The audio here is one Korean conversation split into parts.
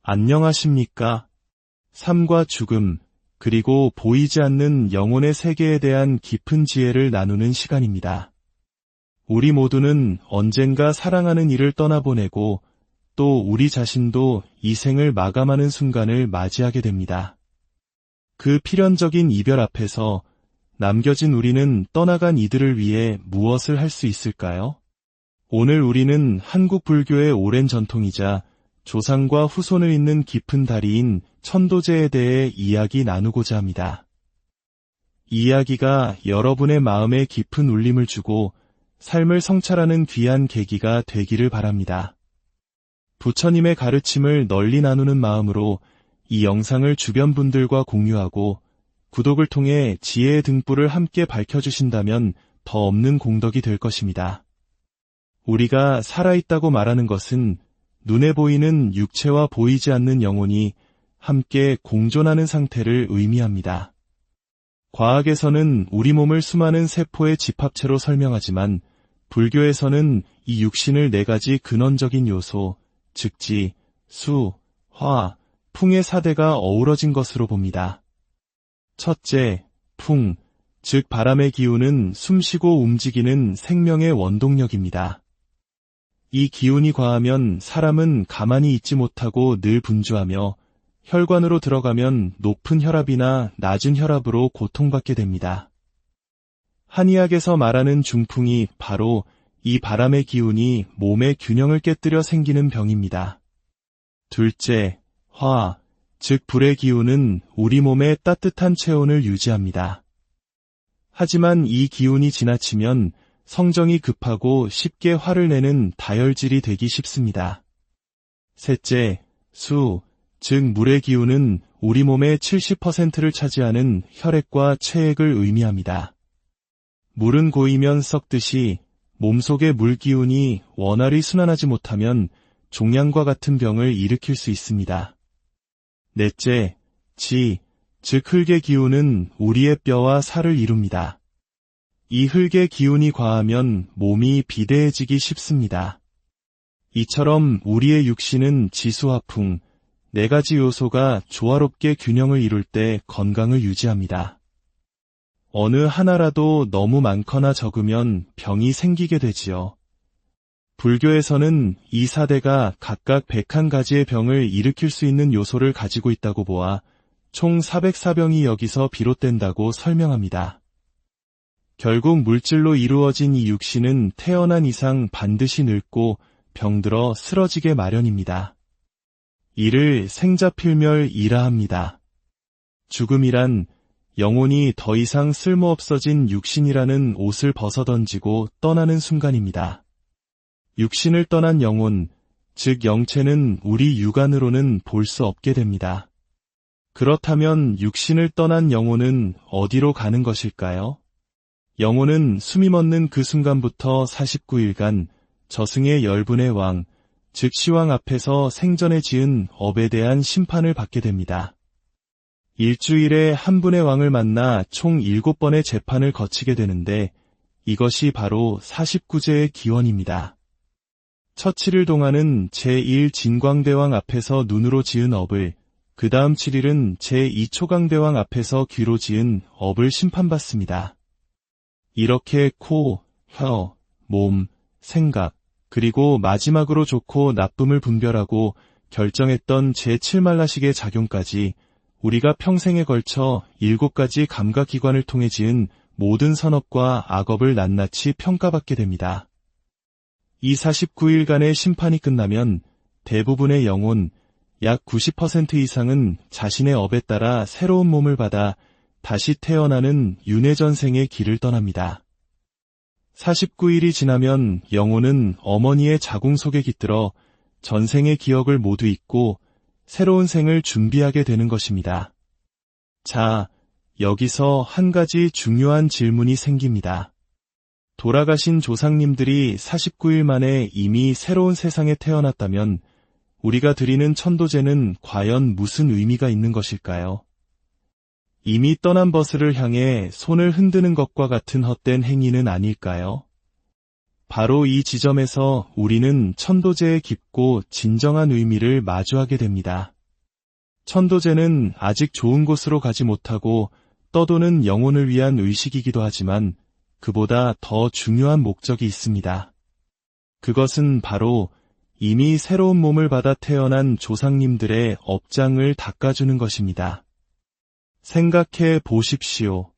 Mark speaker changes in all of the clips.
Speaker 1: 안녕하십니까? 삶과 죽음, 그리고 보이지 않는 영혼의 세계에 대한 깊은 지혜를 나누는 시간입니다. 우리 모두는 언젠가 사랑하는 이를 떠나보내고 또 우리 자신도 이 생을 마감하는 순간을 맞이하게 됩니다. 그 필연적인 이별 앞에서 남겨진 우리는 떠나간 이들을 위해 무엇을 할 수 있을까요? 오늘 우리는 한국 불교의 오랜 전통이자 조상과 후손을 잇는 깊은 다리인 천도제에 대해 이야기 나누고자 합니다. 이 이야기가 여러분의 마음에 깊은 울림을 주고 삶을 성찰하는 귀한 계기가 되기를 바랍니다. 부처님의 가르침을 널리 나누는 마음으로 이 영상을 주변 분들과 공유하고 구독을 통해 지혜의 등불을 함께 밝혀주신다면 더 없는 공덕이 될 것입니다. 우리가 살아있다고 말하는 것은 눈에 보이는 육체와 보이지 않는 영혼이 함께 공존하는 상태를 의미합니다. 과학에서는 우리 몸을 수많은 세포의 집합체로 설명하지만 불교에서는 이 육신을 4가지 근원적인 요소, 즉 지, 수, 화, 풍의 4대가 어우러진 것으로 봅니다. 첫째, 풍, 즉 바람의 기운은 숨쉬고 움직이는 생명의 원동력입니다. 이 기운이 과하면 사람은 가만히 있지 못하고 늘 분주하며 혈관으로 들어가면 높은 혈압이나 낮은 혈압으로 고통받게 됩니다. 한의학에서 말하는 중풍이 바로 이 바람의 기운이 몸의 균형을 깨뜨려 생기는 병입니다. 둘째, 화, 즉 불의 기운은 우리 몸의 따뜻한 체온을 유지합니다. 하지만 이 기운이 지나치면 성정이 급하고 쉽게 화를 내는 다혈질이 되기 쉽습니다. 셋째, 수, 즉 물의 기운은 우리 몸의 70%를 차지하는 혈액과 체액을 의미합니다. 물은 고이면 썩듯이 몸속의 물 기운이 원활히 순환하지 못하면 종양과 같은 병을 일으킬 수 있습니다. 넷째, 지, 즉 흙의 기운은 우리의 뼈와 살을 이룹니다. 이 흙의 기운이 과하면 몸이 비대해지기 쉽습니다. 이처럼 우리의 육신은 지수화풍, 4가지 요소가 조화롭게 균형을 이룰 때 건강을 유지합니다. 어느 하나라도 너무 많거나 적으면 병이 생기게 되지요. 불교에서는 이 4대가 각각 101가지의 병을 일으킬 수 있는 요소를 가지고 있다고 보아 총 404병이 여기서 비롯된다고 설명합니다. 결국 물질로 이루어진 이 육신은 태어난 이상 반드시 늙고 병들어 쓰러지게 마련입니다. 이를 생자필멸이라 합니다. 죽음이란 영혼이 더 이상 쓸모없어진 육신이라는 옷을 벗어던지고 떠나는 순간입니다. 육신을 떠난 영혼, 즉 영체는 우리 육안으로는 볼 수 없게 됩니다. 그렇다면 육신을 떠난 영혼은 어디로 가는 것일까요? 영혼은 숨이 멎는 그 순간부터 49일간 저승의 열분의 왕, 즉 시왕 앞에서 생전에 지은 업에 대한 심판을 받게 됩니다. 일주일에 한 분의 왕을 만나 총 7번의 재판을 거치게 되는데 이것이 바로 49제의 기원입니다. 첫 7일 동안은 제1진광대왕 앞에서 눈으로 지은 업을, 그 다음 7일은 제2초강대왕 앞에서 귀로 지은 업을 심판받습니다. 이렇게 코, 혀, 몸, 생각, 그리고 마지막으로 좋고 나쁨을 분별하고 결정했던 제7만라식의 작용까지 우리가 평생에 걸쳐 7가지 감각기관을 통해 지은 모든 선업과 악업을 낱낱이 평가받게 됩니다. 이 49일간의 심판이 끝나면 대부분의 영혼, 약 90% 이상은 자신의 업에 따라 새로운 몸을 받아 다시 태어나는 윤회전생의 길을 떠납니다. 49일이 지나면 영혼은 어머니의 자궁 속에 깃들어 전생의 기억을 모두 잊고 새로운 생을 준비하게 되는 것입니다. 자, 여기서 한 가지 중요한 질문이 생깁니다. 돌아가신 조상님들이 49일 만에 이미 새로운 세상에 태어났다면 우리가 드리는 천도제는 과연 무슨 의미가 있는 것일까요? 이미 떠난 버스를 향해 손을 흔드는 것과 같은 헛된 행위는 아닐까요? 바로 이 지점에서 우리는 천도제의 깊고 진정한 의미를 마주하게 됩니다. 천도제는 아직 좋은 곳으로 가지 못하고 떠도는 영혼을 위한 의식이기도 하지만 그보다 더 중요한 목적이 있습니다. 그것은 바로 이미 새로운 몸을 받아 태어난 조상님들의 업장을 닦아주는 것입니다. 생각해 보십시오.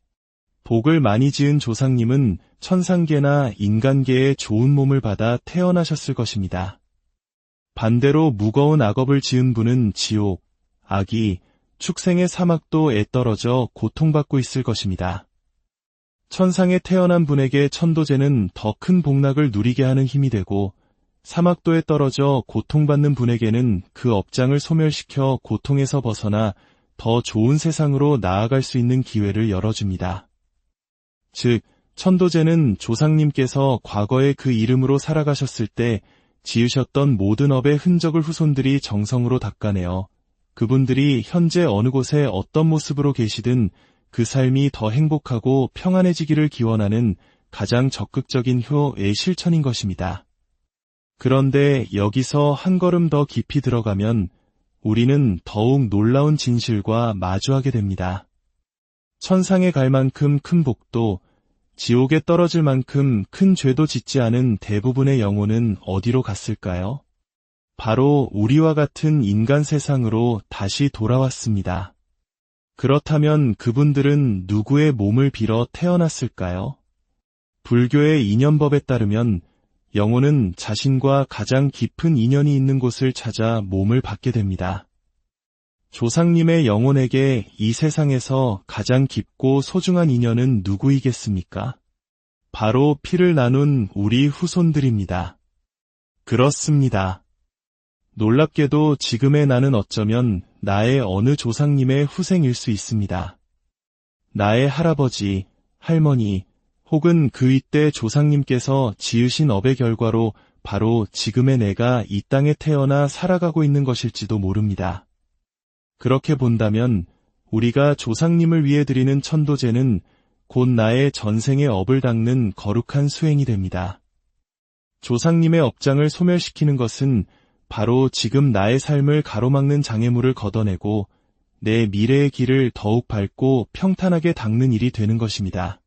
Speaker 1: 복을 많이 지은 조상님은 천상계나 인간계에 좋은 몸을 받아 태어나셨을 것입니다. 반대로 무거운 악업을 지은 분은 지옥, 악이, 축생의 사막도에 떨어져 고통받고 있을 것입니다. 천상에 태어난 분에게 천도제는 더 큰 복락을 누리게 하는 힘이 되고 사막도에 떨어져 고통받는 분에게는 그 업장을 소멸시켜 고통에서 벗어나 더 좋은 세상으로 나아갈 수 있는 기회를 열어줍니다. 즉, 천도제는 조상님께서 과거에 그 이름으로 살아가셨을 때 지으셨던 모든 업의 흔적을 후손들이 정성으로 닦아내어 그분들이 현재 어느 곳에 어떤 모습으로 계시든 그 삶이 더 행복하고 평안해지기를 기원하는 가장 적극적인 효의 실천인 것입니다. 그런데 여기서 한 걸음 더 깊이 들어가면 우리는 더욱 놀라운 진실과 마주하게 됩니다. 천상에 갈 만큼 큰 복도, 지옥에 떨어질 만큼 큰 죄도 짓지 않은 대부분의 영혼은 어디로 갔을까요? 바로 우리와 같은 인간 세상으로 다시 돌아왔습니다. 그렇다면 그분들은 누구의 몸을 빌어 태어났을까요? 불교의 인연법에 따르면 영혼은 자신과 가장 깊은 인연이 있는 곳을 찾아 몸을 받게 됩니다. 조상님의 영혼에게 이 세상에서 가장 깊고 소중한 인연은 누구이겠습니까? 바로 피를 나눈 우리 후손들입니다. 그렇습니다. 놀랍게도 지금의 나는 어쩌면 나의 어느 조상님의 후생일 수 있습니다. 나의 할아버지, 할머니, 혹은 그 이때 조상님께서 지으신 업의 결과로 바로 지금의 내가 이 땅에 태어나 살아가고 있는 것일지도 모릅니다. 그렇게 본다면 우리가 조상님을 위해 드리는 천도제는 곧 나의 전생의 업을 닦는 거룩한 수행이 됩니다. 조상님의 업장을 소멸시키는 것은 바로 지금 나의 삶을 가로막는 장애물을 걷어내고 내 미래의 길을 더욱 밝고 평탄하게 닦는 일이 되는 것입니다.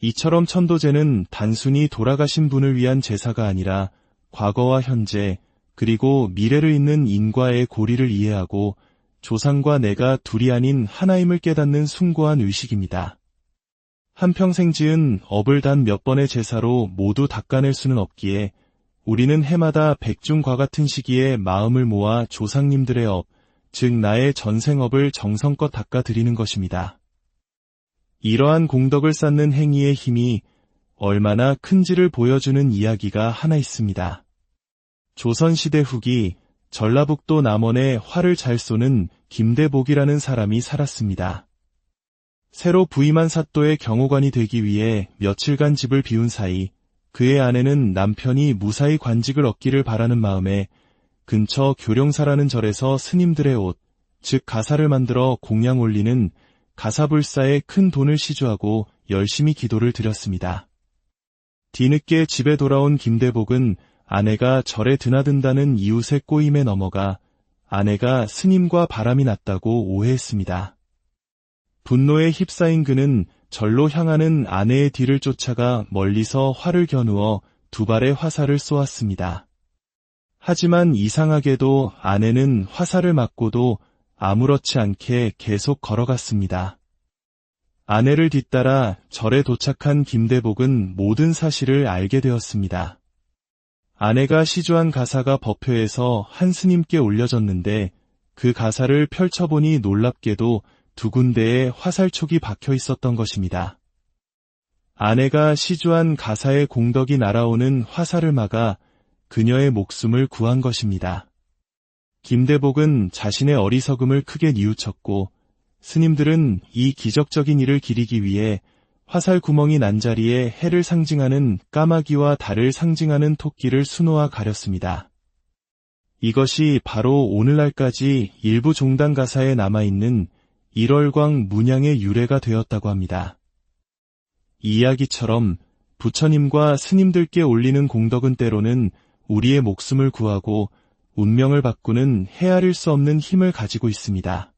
Speaker 1: 이처럼 천도제는 단순히 돌아가신 분을 위한 제사가 아니라 과거와 현재 그리고 미래를 잇는 인과의 고리를 이해하고 조상과 내가 둘이 아닌 하나임을 깨닫는 숭고한 의식입니다. 한평생 지은 업을 단 몇 번의 제사로 모두 닦아낼 수는 없기에 우리는 해마다 백중과 같은 시기에 마음을 모아 조상님들의 업, 즉 나의 전생업을 정성껏 닦아드리는 것입니다. 이러한 공덕을 쌓는 행위의 힘이 얼마나 큰지를 보여주는 이야기가 하나 있습니다. 조선시대 후기 전라북도 남원에 활을 잘 쏘는 김대복이라는 사람이 살았습니다. 새로 부임한 사또의 경호관이 되기 위해 며칠간 집을 비운 사이 그의 아내는 남편이 무사히 관직을 얻기를 바라는 마음에 근처 교룡사라는 절에서 스님들의 옷, 즉 가사를 만들어 공양 올리는 가사불사에 큰 돈을 시주하고 열심히 기도를 드렸습니다. 뒤늦게 집에 돌아온 김대복은 아내가 절에 드나든다는 이웃의 꼬임에 넘어가 아내가 스님과 바람이 났다고 오해했습니다. 분노에 휩싸인 그는 절로 향하는 아내의 뒤를 쫓아가 멀리서 활을 겨누어 두 발의 화살을 쏘았습니다. 하지만 이상하게도 아내는 화살을 맞고도 아무렇지 않게 계속 걸어갔습니다. 아내를 뒤따라 절에 도착한 김대복은 모든 사실을 알게 되었습니다. 아내가 시주한 가사가 법회에서 한 스님께 올려졌는데 그 가사를 펼쳐보니 놀랍게도 두 군데에 화살촉이 박혀 있었던 것입니다. 아내가 시주한 가사의 공덕이 날아오는 화살을 막아 그녀의 목숨을 구한 것입니다. 김대복은 자신의 어리석음을 크게 뉘우쳤고 스님들은 이 기적적인 일을 기리기 위해 화살 구멍이 난 자리에 해를 상징하는 까마귀와 달을 상징하는 토끼를 수놓아 가렸습니다. 이것이 바로 오늘날까지 일부 종단 가사에 남아있는 일월광 문양의 유래가 되었다고 합니다. 이 이야기처럼 부처님과 스님들께 올리는 공덕은 때로는 우리의 목숨을 구하고 운명을 바꾸는 헤아릴 수 없는 힘을 가지고 있습니다.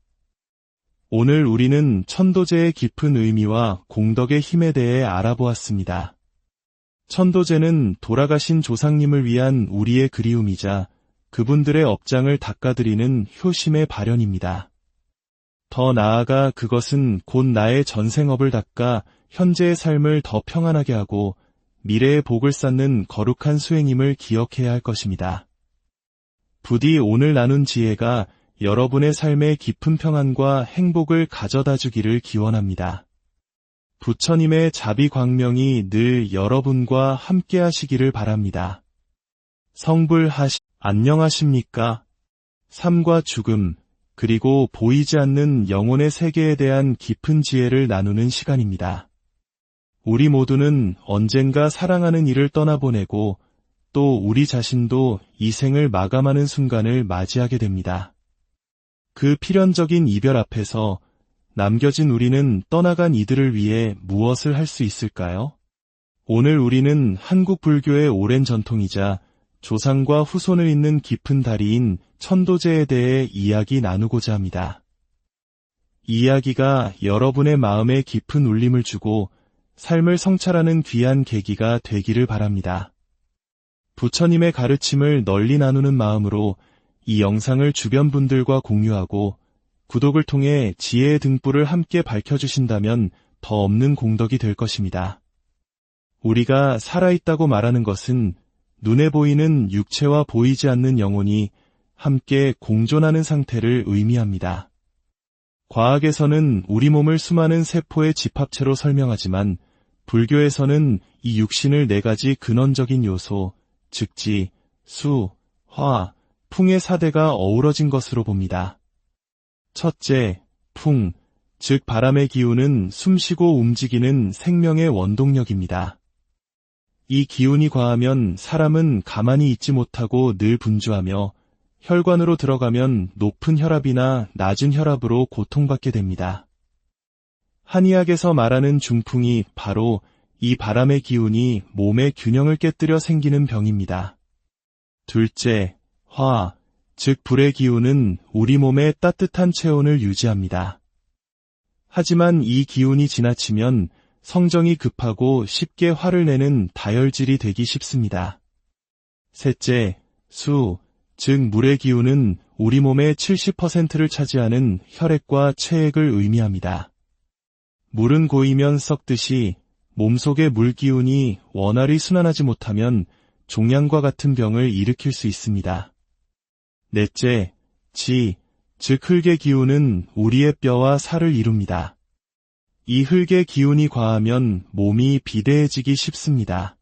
Speaker 1: 오늘 우리는 천도제의 깊은 의미와 공덕의 힘에 대해 알아보았습니다. 천도제는 돌아가신 조상님을 위한 우리의 그리움이자 그분들의 업장을 닦아드리는 효심의 발현입니다. 더 나아가 그것은 곧 나의 전생업을 닦아 현재의 삶을 더 평안하게 하고 미래의 복을 쌓는 거룩한 수행임을 기억해야 할 것입니다. 부디 오늘 나눈 지혜가 여러분의 삶에 깊은 평안과 행복을 가져다 주기를 기원합니다. 부처님의 자비광명이 늘 여러분과 함께 하시기를 바랍니다. 안녕하십니까? 삶과 죽음, 그리고 보이지 않는 영혼의 세계에 대한 깊은 지혜를 나누는 시간입니다. 우리 모두는 언젠가 사랑하는 이를 떠나보내고 또 우리 자신도 이 생을 마감하는 순간을 맞이하게 됩니다. 그 필연적인 이별 앞에서 남겨진 우리는 떠나간 이들을 위해 무엇을 할 수 있을까요? 오늘 우리는 한국 불교의 오랜 전통이자 조상과 후손을 잇는 깊은 다리인 천도제에 대해 이야기 나누고자 합니다. 이 이야기가 여러분의 마음에 깊은 울림을 주고 삶을 성찰하는 귀한 계기가 되기를 바랍니다. 부처님의 가르침을 널리 나누는 마음으로 이 영상을 주변 분들과 공유하고 구독을 통해 지혜의 등불을 함께 밝혀주신다면 더 없는 공덕이 될 것입니다. 우리가 살아있다고 말하는 것은 눈에 보이는 육체와 보이지 않는 영혼이 함께 공존하는 상태를 의미합니다. 과학에서는 우리 몸을 수많은 세포의 집합체로 설명하지만 불교에서는 이 육신을 4가지 근원적인 요소, 즉 지, 수, 화, 풍의 4대가 어우러진 것으로 봅니다. 첫째, 풍, 즉 바람의 기운은 숨쉬고 움직이는 생명의 원동력입니다. 이 기운이 과하면 사람은 가만히 있지 못하고 늘 분주하며 혈관으로 들어가면 높은 혈압이나 낮은 혈압으로 고통받게 됩니다. 한의학에서 말하는 중풍이 바로 이 바람의 기운이 몸의 균형을 깨뜨려 생기는 병입니다. 둘째, 화, 즉 불의 기운은 우리 몸의 따뜻한 체온을 유지합니다. 하지만 이 기운이 지나치면 성정이 급하고 쉽게 화를 내는 다혈질이 되기 쉽습니다. 셋째, 수, 즉 물의 기운은 우리 몸의 70%를 차지하는 혈액과 체액을 의미합니다. 물은 고이면 썩듯이 몸속의 물 기운이 원활히 순환하지 못하면 종양과 같은 병을 일으킬 수 있습니다. 넷째, 지, 즉 흙의 기운은 우리의 뼈와 살을 이룹니다. 이 흙의 기운이 과하면 몸이 비대해지기 쉽습니다.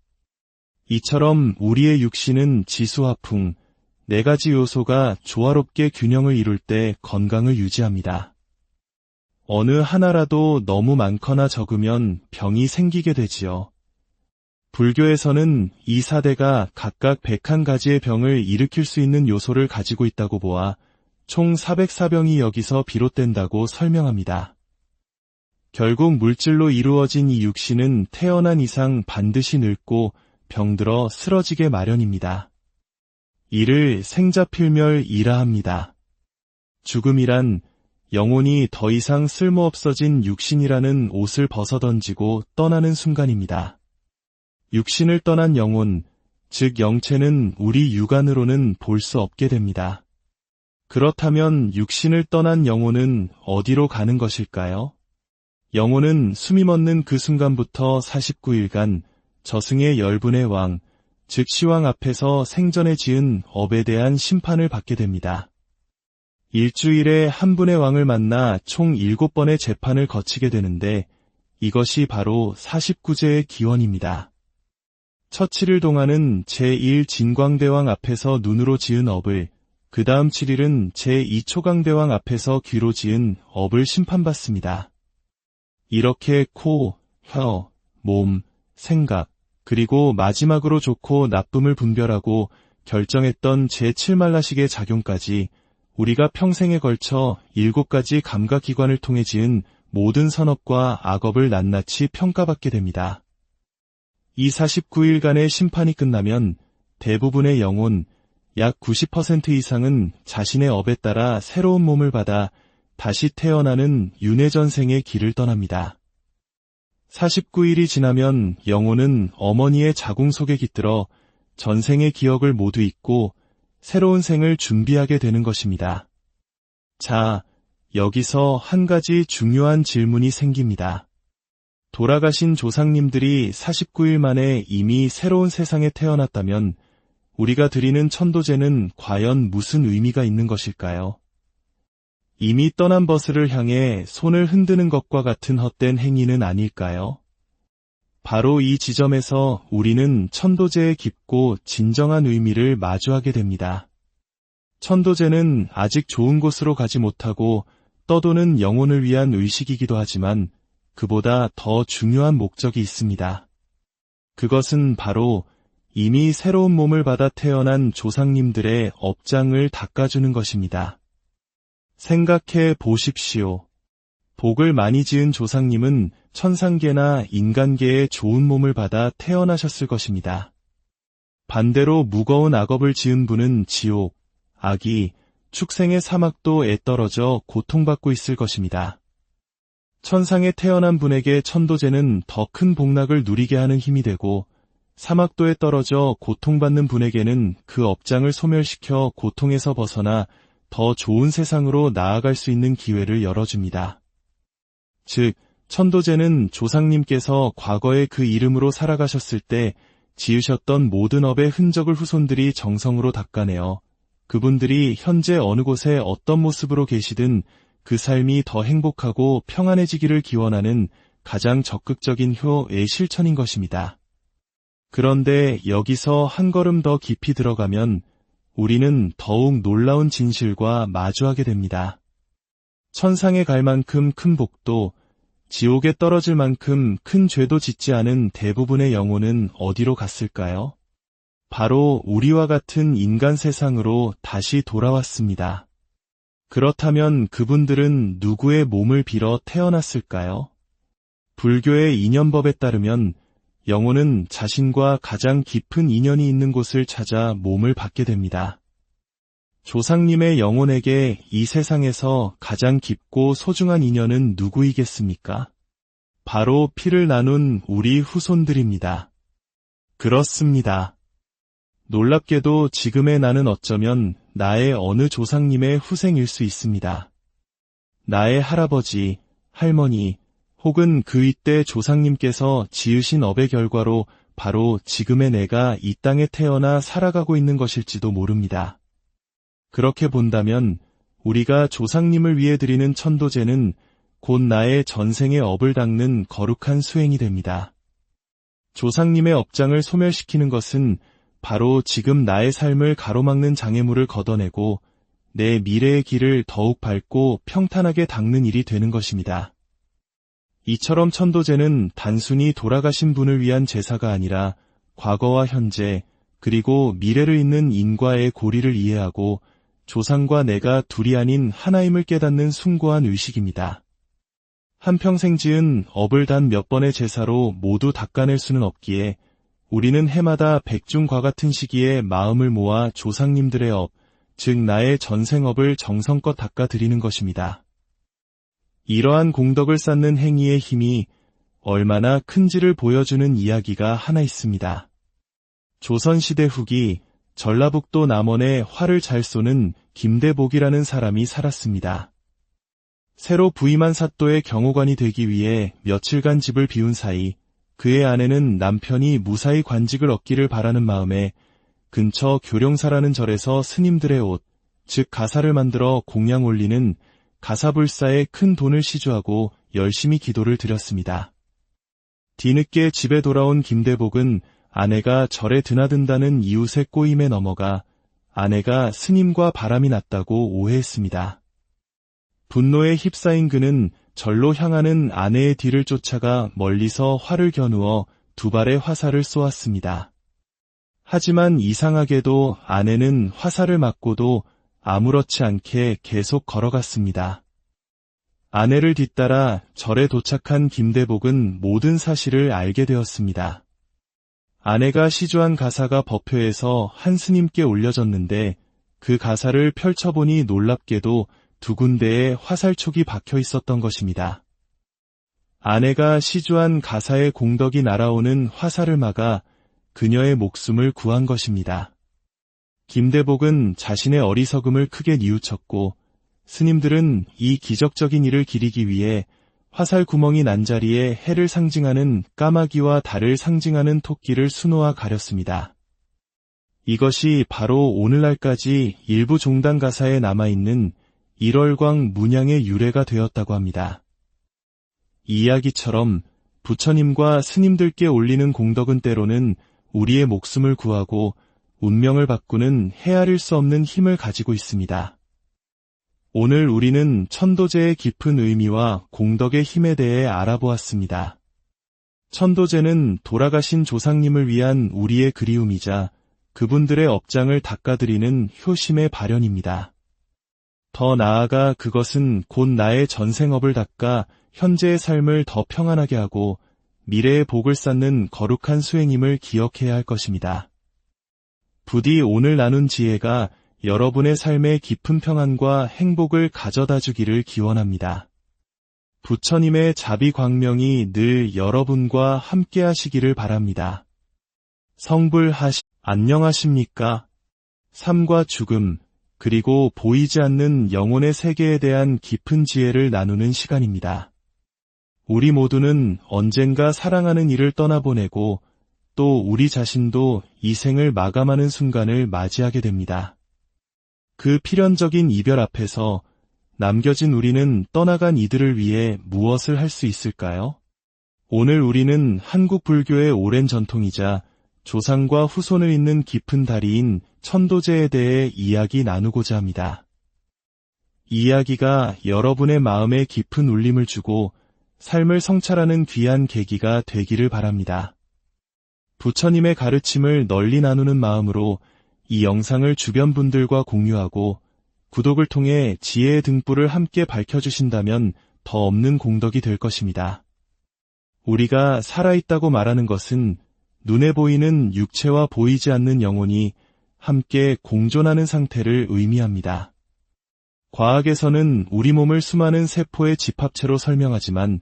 Speaker 1: 이처럼 우리의 육신은 지수화풍, 4가지 요소가 조화롭게 균형을 이룰 때 건강을 유지합니다. 어느 하나라도 너무 많거나 적으면 병이 생기게 되지요. 불교에서는 이 4대가 각각 101가지의 병을 일으킬 수 있는 요소를 가지고 있다고 보아 총 404병이 여기서 비롯된다고 설명합니다. 결국 물질로 이루어진 이 육신은 태어난 이상 반드시 늙고 병들어 쓰러지게 마련입니다. 이를 생자필멸이라 합니다. 죽음이란 영혼이 더 이상 쓸모없어진 육신이라는 옷을 벗어던지고 떠나는 순간입니다. 육신을 떠난 영혼, 즉 영체는 우리 육안으로는 볼 수 없게 됩니다. 그렇다면 육신을 떠난 영혼은 어디로 가는 것일까요? 영혼은 숨이 멎는 그 순간부터 49일간 저승의 열분의 왕, 즉 시왕 앞에서 생전에 지은 업에 대한 심판을 받게 됩니다. 일주일에 한 분의 왕을 만나 총 7번의 재판을 거치게 되는데 이것이 바로 49제의 기원입니다. 첫 7일 동안은 제1진광대왕 앞에서 눈으로 지은 업을, 그 다음 7일은 제2초강대왕 앞에서 귀로 지은 업을 심판받습니다. 이렇게 코, 혀, 몸, 생각, 그리고 마지막으로 좋고 나쁨을 분별하고 결정했던 제7만라식의 작용까지 우리가 평생에 걸쳐 7가지 감각기관을 통해 지은 모든 선업과 악업을 낱낱이 평가받게 됩니다. 이 49일간의 심판이 끝나면 대부분의 영혼, 약 90% 이상은 자신의 업에 따라 새로운 몸을 받아 다시 태어나는 윤회전생의 길을 떠납니다. 49일이 지나면 영혼은 어머니의 자궁 속에 깃들어 전생의 기억을 모두 잊고 새로운 생을 준비하게 되는 것입니다. 자, 여기서 한 가지 중요한 질문이 생깁니다. 돌아가신 조상님들이 49일 만에 이미 새로운 세상에 태어났다면 우리가 드리는 천도제는 과연 무슨 의미가 있는 것일까요? 이미 떠난 벗을 향해 손을 흔드는 것과 같은 헛된 행위는 아닐까요? 바로 이 지점에서 우리는 천도제의 깊고 진정한 의미를 마주하게 됩니다. 천도제는 아직 좋은 곳으로 가지 못하고 떠도는 영혼을 위한 의식이기도 하지만 그보다 더 중요한 목적이 있습니다. 그것은 바로 이미 새로운 몸을 받아 태어난 조상님들의 업장을 닦아주는 것입니다. 생각해 보십시오. 복을 많이 지은 조상님은 천상계나 인간계에 좋은 몸을 받아 태어나셨을 것입니다. 반대로 무거운 악업을 지은 분은 지옥, 악이, 축생의 사막도에 떨어져 고통받고 있을 것입니다. 천상에 태어난 분에게 천도제는 더 큰 복락을 누리게 하는 힘이 되고 사막도에 떨어져 고통받는 분에게는 그 업장을 소멸시켜 고통에서 벗어나 더 좋은 세상으로 나아갈 수 있는 기회를 열어줍니다. 즉, 천도제는 조상님께서 과거에 그 이름으로 살아가셨을 때 지으셨던 모든 업의 흔적을 후손들이 정성으로 닦아내어 그분들이 현재 어느 곳에 어떤 모습으로 계시든 그 삶이 더 행복하고 평안해지기를 기원하는 가장 적극적인 효의 실천인 것입니다. 그런데 여기서 한 걸음 더 깊이 들어가면 우리는 더욱 놀라운 진실과 마주하게 됩니다. 천상에 갈 만큼 큰 복도, 지옥에 떨어질 만큼 큰 죄도 짓지 않은 대부분의 영혼은 어디로 갔을까요? 바로 우리와 같은 인간 세상으로 다시 돌아왔습니다. 그렇다면 그분들은 누구의 몸을 빌어 태어났을까요? 불교의 인연법에 따르면 영혼은 자신과 가장 깊은 인연이 있는 곳을 찾아 몸을 받게 됩니다. 조상님의 영혼에게 이 세상에서 가장 깊고 소중한 인연은 누구이겠습니까? 바로 피를 나눈 우리 후손들입니다. 그렇습니다. 놀랍게도 지금의 나는 어쩌면 나의 어느 조상님의 후생일 수 있습니다. 나의 할아버지, 할머니, 혹은 그 윗대 조상님께서 지으신 업의 결과로 바로 지금의 내가 이 땅에 태어나 살아가고 있는 것일지도 모릅니다. 그렇게 본다면 우리가 조상님을 위해 드리는 천도제는 곧 나의 전생의 업을 닦는 거룩한 수행이 됩니다. 조상님의 업장을 소멸시키는 것은 바로 지금 나의 삶을 가로막는 장애물을 걷어내고 내 미래의 길을 더욱 밝고 평탄하게 닦는 일이 되는 것입니다. 이처럼 천도제는 단순히 돌아가신 분을 위한 제사가 아니라 과거와 현재 그리고 미래를 잇는 인과의 고리를 이해하고 조상과 내가 둘이 아닌 하나임을 깨닫는 숭고한 의식입니다. 한평생 지은 업을 단 몇 번의 제사로 모두 닦아낼 수는 없기에 우리는 해마다 백중과 같은 시기에 마음을 모아 조상님들의 업, 즉 나의 전생업을 정성껏 닦아드리는 것입니다. 이러한 공덕을 쌓는 행위의 힘이 얼마나 큰지를 보여주는 이야기가 하나 있습니다. 조선시대 후기 전라북도 남원에 활을 잘 쏘는 김대복이라는 사람이 살았습니다. 새로 부임한 사또의 경호관이 되기 위해 며칠간 집을 비운 사이 그의 아내는 남편이 무사히 관직을 얻기를 바라는 마음에 근처 교룡사라는 절에서 스님들의 옷, 즉 가사를 만들어 공양 올리는 가사불사에 큰 돈을 시주하고 열심히 기도를 드렸습니다. 뒤늦게 집에 돌아온 김대복은 아내가 절에 드나든다는 이웃의 꼬임에 넘어가 아내가 스님과 바람이 났다고 오해했습니다. 분노에 휩싸인 그는 절로 향하는 아내의 뒤를 쫓아가 멀리서 활을 겨누어 두 발의 화살을 쏘았습니다. 하지만 이상하게도 아내는 화살을 맞고도 아무렇지 않게 계속 걸어갔습니다. 아내를 뒤따라 절에 도착한 김대복은 모든 사실을 알게 되었습니다. 아내가 시주한 가사가 법회에서 한 스님께 올려졌는데 그 가사를 펼쳐보니 놀랍게도 2군데에 화살촉이 박혀 있었던 것입니다. 아내가 시주한 가사의 공덕이 날아오는 화살을 막아 그녀의 목숨을 구한 것입니다. 김대복은 자신의 어리석음을 크게 뉘우쳤고 스님들은 이 기적적인 일을 기리기 위해 화살 구멍이 난 자리에 해를 상징하는 까마귀와 달을 상징하는 토끼를 수놓아 가렸습니다. 이것이 바로 오늘날까지 일부 종단 가사에 남아있는 일월광 문양의 유래가 되었다고 합니다. 이 이야기처럼 부처님과 스님들께 올리는 공덕은 때로는 우리의 목숨을 구하고 운명을 바꾸는 헤아릴 수 없는 힘을 가지고 있습니다. 오늘 우리는 천도제의 깊은 의미와 공덕의 힘에 대해 알아보았습니다. 천도제는 돌아가신 조상님을 위한 우리의 그리움이자 그분들의 업장을 닦아드리는 효심의 발현입니다. 더 나아가 그것은 곧 나의 전생업을 닦아 현재의 삶을 더 평안하게 하고 미래의 복을 쌓는 거룩한 수행임을 기억해야 할 것입니다. 부디 오늘 나눈 지혜가 여러분의 삶에 깊은 평안과 행복을 가져다 주기를 기원합니다. 부처님의 자비 광명이 늘 여러분과 함께 하시기를 바랍니다. 안녕하십니까? 삶과 죽음, 그리고 보이지 않는 영혼의 세계에 대한 깊은 지혜를 나누는 시간입니다. 우리 모두는 언젠가 사랑하는 이를 떠나보내고 또 우리 자신도 이 생을 마감하는 순간을 맞이하게 됩니다. 그 필연적인 이별 앞에서 남겨진 우리는 떠나간 이들을 위해 무엇을 할 수 있을까요? 오늘 우리는 한국 불교의 오랜 전통이자 조상과 후손을 잇는 깊은 다리인 천도제에 대해 이야기 나누고자 합니다. 이 이야기가 여러분의 마음에 깊은 울림을 주고 삶을 성찰하는 귀한 계기가 되기를 바랍니다. 부처님의 가르침을 널리 나누는 마음으로 이 영상을 주변 분들과 공유하고 구독을 통해 지혜의 등불을 함께 밝혀주신다면 더 없는 공덕이 될 것입니다. 우리가 살아있다고 말하는 것은 눈에 보이는 육체와 보이지 않는 영혼이 함께 공존하는 상태를 의미합니다. 과학에서는 우리 몸을 수많은 세포의 집합체로 설명하지만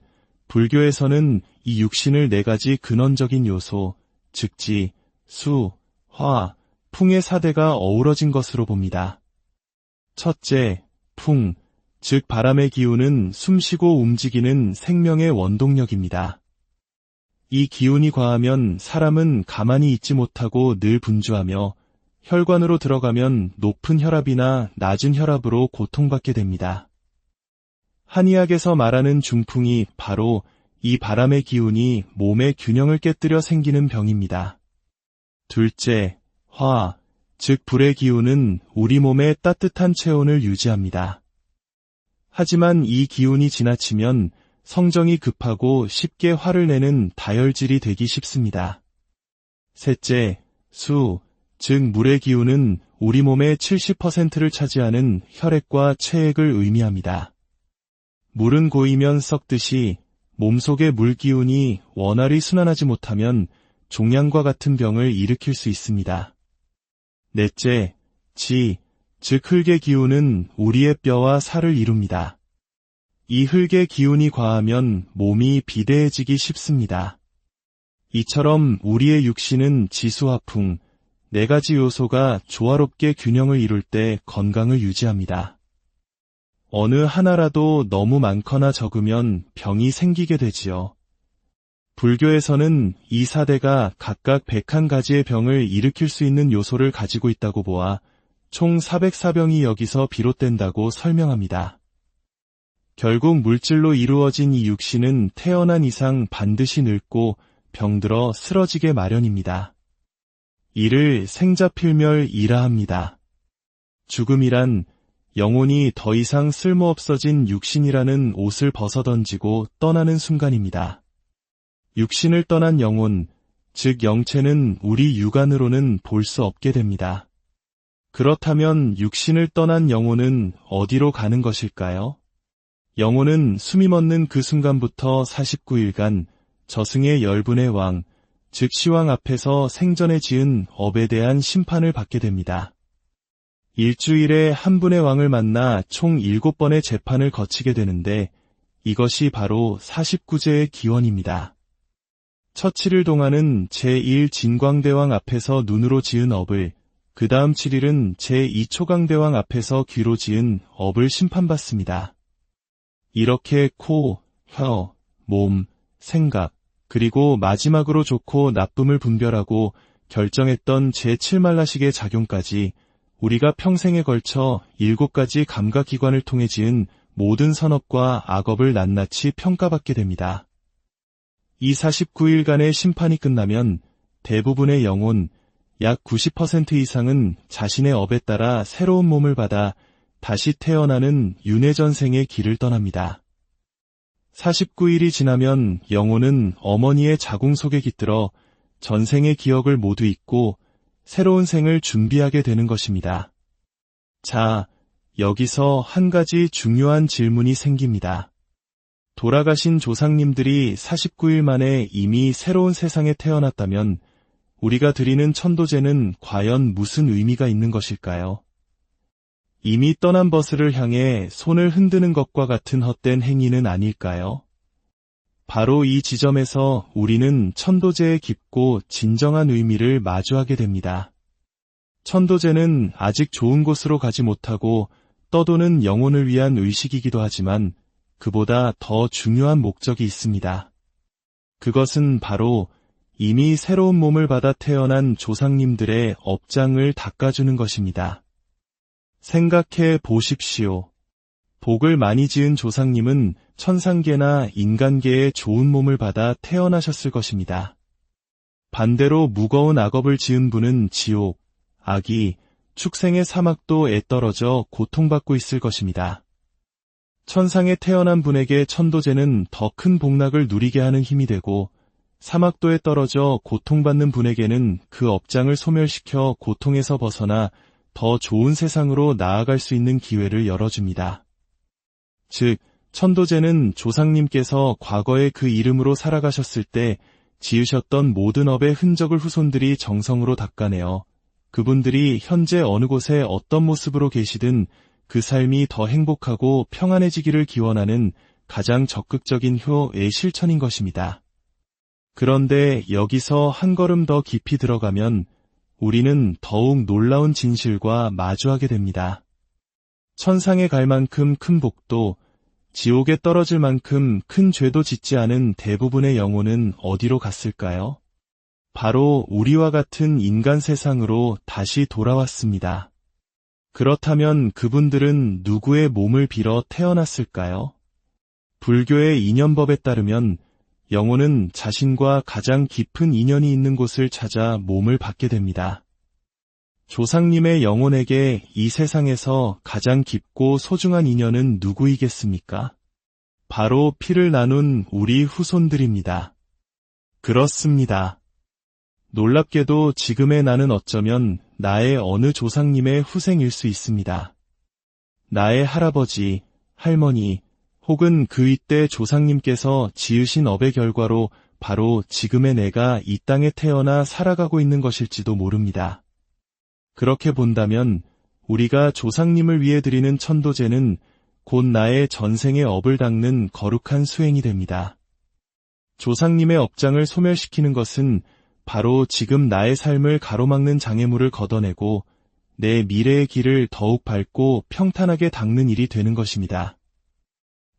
Speaker 1: 불교에서는 이 육신을 4가지 근원적인 요소, 즉 지, 수, 화, 풍의 4대가 어우러진 것으로 봅니다. 첫째, 풍, 즉 바람의 기운은 숨쉬고 움직이는 생명의 원동력입니다. 이 기운이 과하면 사람은 가만히 있지 못하고 늘 분주하며 혈관으로 들어가면 높은 혈압이나 낮은 혈압으로 고통받게 됩니다. 한의학에서 말하는 중풍이 바로 이 바람의 기운이 몸의 균형을 깨뜨려 생기는 병입니다. 둘째, 화, 즉 불의 기운은 우리 몸의 따뜻한 체온을 유지합니다. 하지만 이 기운이 지나치면 성정이 급하고 쉽게 화를 내는 다혈질이 되기 쉽습니다. 셋째, 수, 즉 물의 기운은 우리 몸의 70%를 차지하는 혈액과 체액을 의미합니다. 물은 고이면 썩듯이 몸속의 물기운이 원활히 순환하지 못하면 종양과 같은 병을 일으킬 수 있습니다. 넷째, 지, 즉 흙의 기운은 우리의 뼈와 살을 이룹니다. 이 흙의 기운이 과하면 몸이 비대해지기 쉽습니다. 이처럼 우리의 육신은 지수화풍, 4가지 요소가 조화롭게 균형을 이룰 때 건강을 유지합니다. 어느 하나라도 너무 많거나 적으면 병이 생기게 되지요. 불교에서는 이 4대가 각각 101가지의 병을 일으킬 수 있는 요소를 가지고 있다고 보아 총 404병이 여기서 비롯된다고 설명합니다. 결국 물질로 이루어진 이 육신은 태어난 이상 반드시 늙고 병들어 쓰러지게 마련입니다. 이를 생자필멸이라 합니다. 죽음이란 영혼이 더 이상 쓸모없어진 육신이라는 옷을 벗어던지고 떠나는 순간입니다. 육신을 떠난 영혼, 즉 영체는 우리 육안으로는 볼 수 없게 됩니다. 그렇다면 육신을 떠난 영혼은 어디로 가는 것일까요? 영혼은 숨이 멎는 그 순간부터 49일간 저승의 열분의 왕, 즉 시왕 앞에서 생전에 지은 업에 대한 심판을 받게 됩니다. 일주일에 한 분의 왕을 만나 총 7번의 재판을 거치게 되는데 이것이 바로 49제의 기원입니다. 첫 7일 동안은 제1진광대왕 앞에서 눈으로 지은 업을, 그 다음 7일은 제2초강대왕 앞에서 귀로 지은 업을 심판받습니다. 이렇게 코, 혀, 몸, 생각, 그리고 마지막으로 좋고 나쁨을 분별하고 결정했던 제7만라식의 작용까지 우리가 평생에 걸쳐 7가지 감각기관을 통해 지은 모든 선업과 악업을 낱낱이 평가받게 됩니다. 이 49일간의 심판이 끝나면 대부분의 영혼, 약 90% 이상은 자신의 업에 따라 새로운 몸을 받아 다시 태어나는 윤회전생의 길을 떠납니다. 49일이 지나면 영혼은 어머니의 자궁 속에 깃들어 전생의 기억을 모두 잊고 새로운 생을 준비하게 되는 것입니다. 자, 여기서 한 가지 중요한 질문이 생깁니다. 돌아가신 조상님들이 49일 만에 이미 새로운 세상에 태어났다면 우리가 드리는 천도제는 과연 무슨 의미가 있는 것일까요? 이미 떠난 버스를 향해 손을 흔드는 것과 같은 헛된 행위는 아닐까요? 바로 이 지점에서 우리는 천도제의 깊고 진정한 의미를 마주하게 됩니다. 천도제는 아직 좋은 곳으로 가지 못하고 떠도는 영혼을 위한 의식이기도 하지만 그보다 더 중요한 목적이 있습니다. 그것은 바로 이미 새로운 몸을 받아 태어난 조상님들의 업장을 닦아주는 것입니다. 생각해 보십시오. 복을 많이 지은 조상님은 천상계나 인간계에 좋은 몸을 받아 태어나셨을 것입니다. 반대로 무거운 악업을 지은 분은 지옥, 악이, 축생의 사막도에 떨어져 고통받고 있을 것입니다. 천상에 태어난 분에게 천도제는 더 큰 복락을 누리게 하는 힘이 되고 사막도에 떨어져 고통받는 분에게는 그 업장을 소멸시켜 고통에서 벗어나 더 좋은 세상으로 나아갈 수 있는 기회를 열어줍니다. 즉, 천도제는 조상님께서 과거에 그 이름으로 살아가셨을 때 지으셨던 모든 업의 흔적을 후손들이 정성으로 닦아내어 그분들이 현재 어느 곳에 어떤 모습으로 계시든 그 삶이 더 행복하고 평안해지기를 기원하는 가장 적극적인 효의 실천인 것입니다. 그런데 여기서 한 걸음 더 깊이 들어가면 우리는 더욱 놀라운 진실과 마주하게 됩니다. 천상에 갈 만큼 큰 복도, 지옥에 떨어질 만큼 큰 죄도 짓지 않은 대부분의 영혼은 어디로 갔을까요? 바로 우리와 같은 인간 세상으로 다시 돌아왔습니다. 그렇다면 그분들은 누구의 몸을 빌어 태어났을까요? 불교의 인연법에 따르면 영혼은 자신과 가장 깊은 인연이 있는 곳을 찾아 몸을 받게 됩니다. 조상님의 영혼에게 이 세상에서 가장 깊고 소중한 인연은 누구이겠습니까? 바로 피를 나눈 우리 후손들입니다. 그렇습니다. 놀랍게도 지금의 나는 어쩌면 나의 어느 조상님의 후생일 수 있습니다. 나의 할아버지, 할머니, 혹은 그 이때 조상님께서 지으신 업의 결과로 바로 지금의 내가 이 땅에 태어나 살아가고 있는 것일지도 모릅니다. 그렇게 본다면 우리가 조상님을 위해 드리는 천도제는 곧 나의 전생의 업을 닦는 거룩한 수행이 됩니다. 조상님의 업장을 소멸시키는 것은 바로 지금 나의 삶을 가로막는 장애물을 걷어내고 내 미래의 길을 더욱 밝고 평탄하게 닦는 일이 되는 것입니다.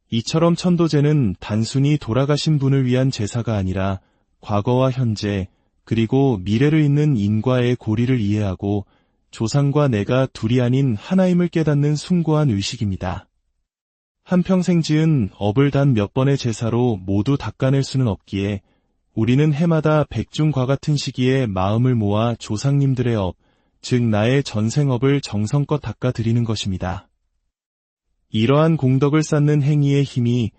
Speaker 1: 이처럼 천도제는 단순히 돌아가신 분을 위한 제사가 아니라 과거와 현재 그리고 미래를 잇는 인과의 고리를 이해하고 조상과 내가 둘이 아닌 하나임을 깨닫는 숭고한 의식입니다. 한평생 지은 업을 단 몇 번의 제사로 모두 닦아낼 수는 없기에 우리는 해마다 백중과 같은 시기에 마음을 모아 조상님들의 업, 즉 나의 전생업을 정성껏 닦아드리는 것입니다. 이러한 공덕을 쌓는 행위의 힘이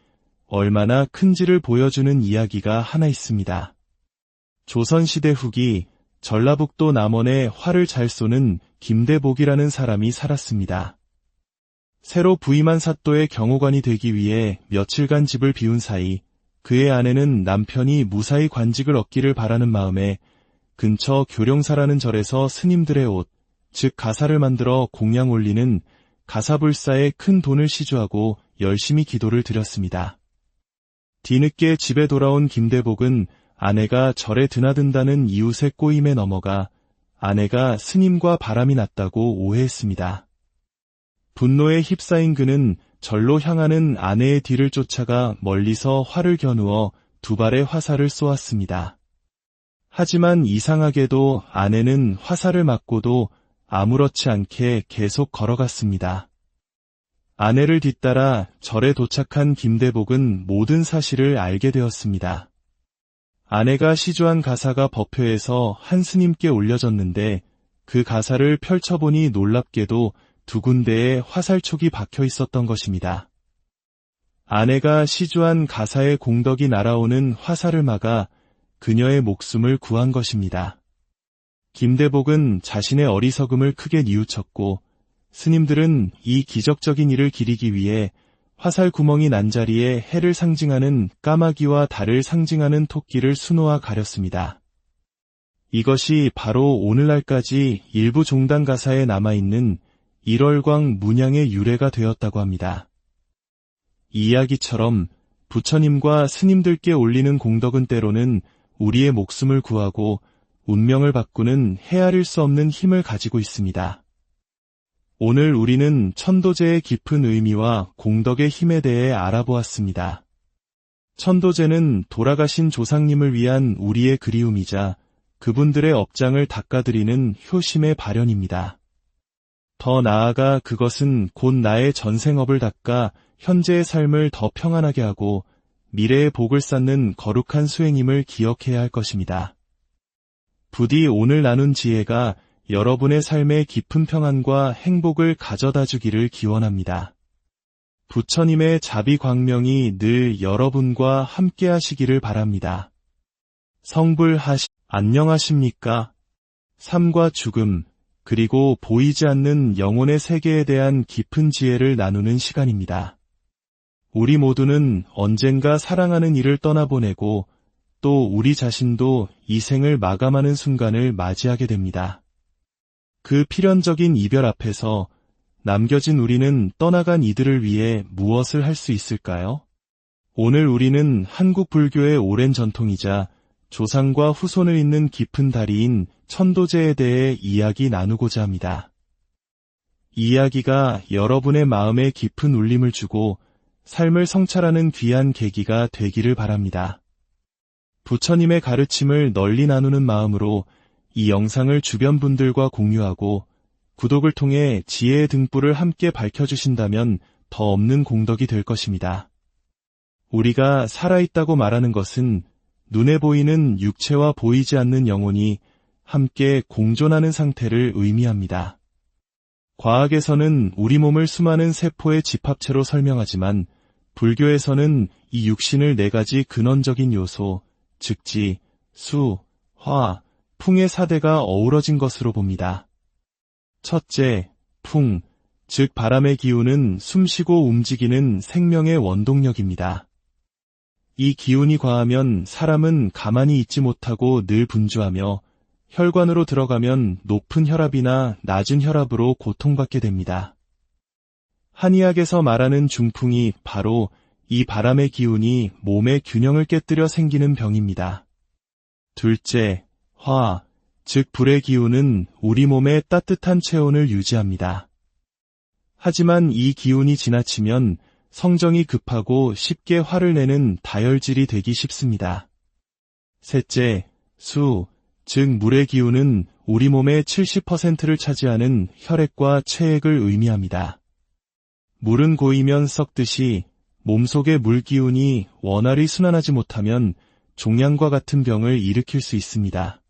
Speaker 1: 얼마나 큰지를 보여주는 이야기가 하나 있습니다. 조선시대 후기 전라북도 남원에 활을 잘 쏘는 김대복이라는 사람이 살았습니다. 새로 부임한 사또의 경호관이 되기 위해 며칠간 집을 비운 사이 그의 아내는 남편이 무사히 관직을 얻기를 바라는 마음에 근처 교룡사라는 절에서 스님들의 옷, 즉 가사를 만들어 공양 올리는 가사불사에 큰 돈을 시주하고 열심히 기도를 드렸습니다. 뒤늦게 집에 돌아온 김대복은 아내가 절에 드나든다는 이웃의 꼬임에 넘어가 아내가 스님과 바람이 났다고 오해했습니다. 분노에 휩싸인 그는 절로 향하는 아내의 뒤를 쫓아가 멀리서 활을 겨누어 2발의 화살을 쏘았습니다. 하지만 이상하게도 아내는 화살을 맞고도 아무렇지 않게 계속 걸어갔습니다. 아내를 뒤따라 절에 도착한 김대복은 모든 사실을 알게 되었습니다. 아내가 시주한 가사가 법회에서 한 스님께 올려졌는데 그 가사를 펼쳐보니 놀랍게도 2군데에 화살촉이 박혀 있었던 것입니다. 아내가 시주한 가사의 공덕이 날아오는 화살을 막아 그녀의 목숨을 구한 것입니다. 김대복은 자신의 어리석음을 크게 뉘우쳤고 스님들은 이 기적적인 일을 기리기 위해 화살 구멍이 난 자리에 해를 상징하는 까마귀와 달을 상징하는 토끼를 수놓아 가렸습니다. 이것이 바로 오늘날까지 일부 종단 가사에 남아있는 일월광 문양의 유래가 되었다고 합니다. 이 이야기처럼 부처님과 스님들께 올리는 공덕은 때로는 우리의 목숨을 구하고 운명을 바꾸는 헤아릴 수 없는 힘을 가지고 있습니다. 오늘 우리는 천도제의 깊은 의미와 공덕의 힘에 대해 알아보았습니다. 천도제는 돌아가신 조상님을 위한 우리의 그리움이자 그분들의 업장을 닦아드리는 효심의 발현입니다. 더 나아가 그것은 곧 나의 전생업을 닦아 현재의 삶을 더 평안하게 하고 미래의 복을 쌓는 거룩한 수행임을 기억해야 할 것입니다. 부디 오늘 나눈 지혜가 여러분의 삶에 깊은 평안과 행복을 가져다 주기를 기원합니다. 부처님의 자비광명이 늘 여러분과 함께 하시기를 바랍니다. 안녕하십니까? 삶과 죽음, 그리고 보이지 않는 영혼의 세계에 대한 깊은 지혜를 나누는 시간입니다. 우리 모두는 언젠가 사랑하는 이를 떠나보내고 또 우리 자신도 이 생을 마감하는 순간을 맞이하게 됩니다. 그 필연적인 이별 앞에서 남겨진 우리는 떠나간 이들을 위해 무엇을 할 수 있을까요? 오늘 우리는 한국 불교의 오랜 전통이자 조상과 후손을 잇는 깊은 다리인 천도제에 대해 이야기 나누고자 합니다. 이 이야기가 여러분의 마음에 깊은 울림을 주고 삶을 성찰하는 귀한 계기가 되기를 바랍니다. 부처님의 가르침을 널리 나누는 마음으로 이 영상을 주변 분들과 공유하고 구독을 통해 지혜의 등불을 함께 밝혀주신다면 더 없는 공덕이 될 것입니다. 우리가 살아있다고 말하는 것은 눈에 보이는 육체와 보이지 않는 영혼이 함께 공존하는 상태를 의미합니다. 과학에서는 우리 몸을 수많은 세포의 집합체로 설명하지만 불교에서는 이 육신을 4가지 근원적인 요소, 즉 지, 수, 화, 풍의 4대가 어우러진 것으로 봅니다. 첫째, 풍, 즉 바람의 기운은 숨쉬고 움직이는 생명의 원동력입니다. 이 기운이 과하면 사람은 가만히 있지 못하고 늘 분주하며 혈관으로 들어가면 높은 혈압이나 낮은 혈압으로 고통받게 됩니다. 한의학에서 말하는 중풍이 바로 이 바람의 기운이 몸의 균형을 깨뜨려 생기는 병입니다. 둘째, 화, 즉 불의 기운은 우리 몸의 따뜻한 체온을 유지합니다. 하지만 이 기운이 지나치면 성정이 급하고 쉽게 화를 내는 다혈질이 되기 쉽습니다. 셋째, 수, 즉 물의 기운은 우리 몸의 70%를 차지하는 혈액과 체액을 의미합니다. 물은 고이면 썩듯이 몸속의 물 기운이 원활히 순환하지 못하면 종양과 같은 병을 일으킬 수 있습니다.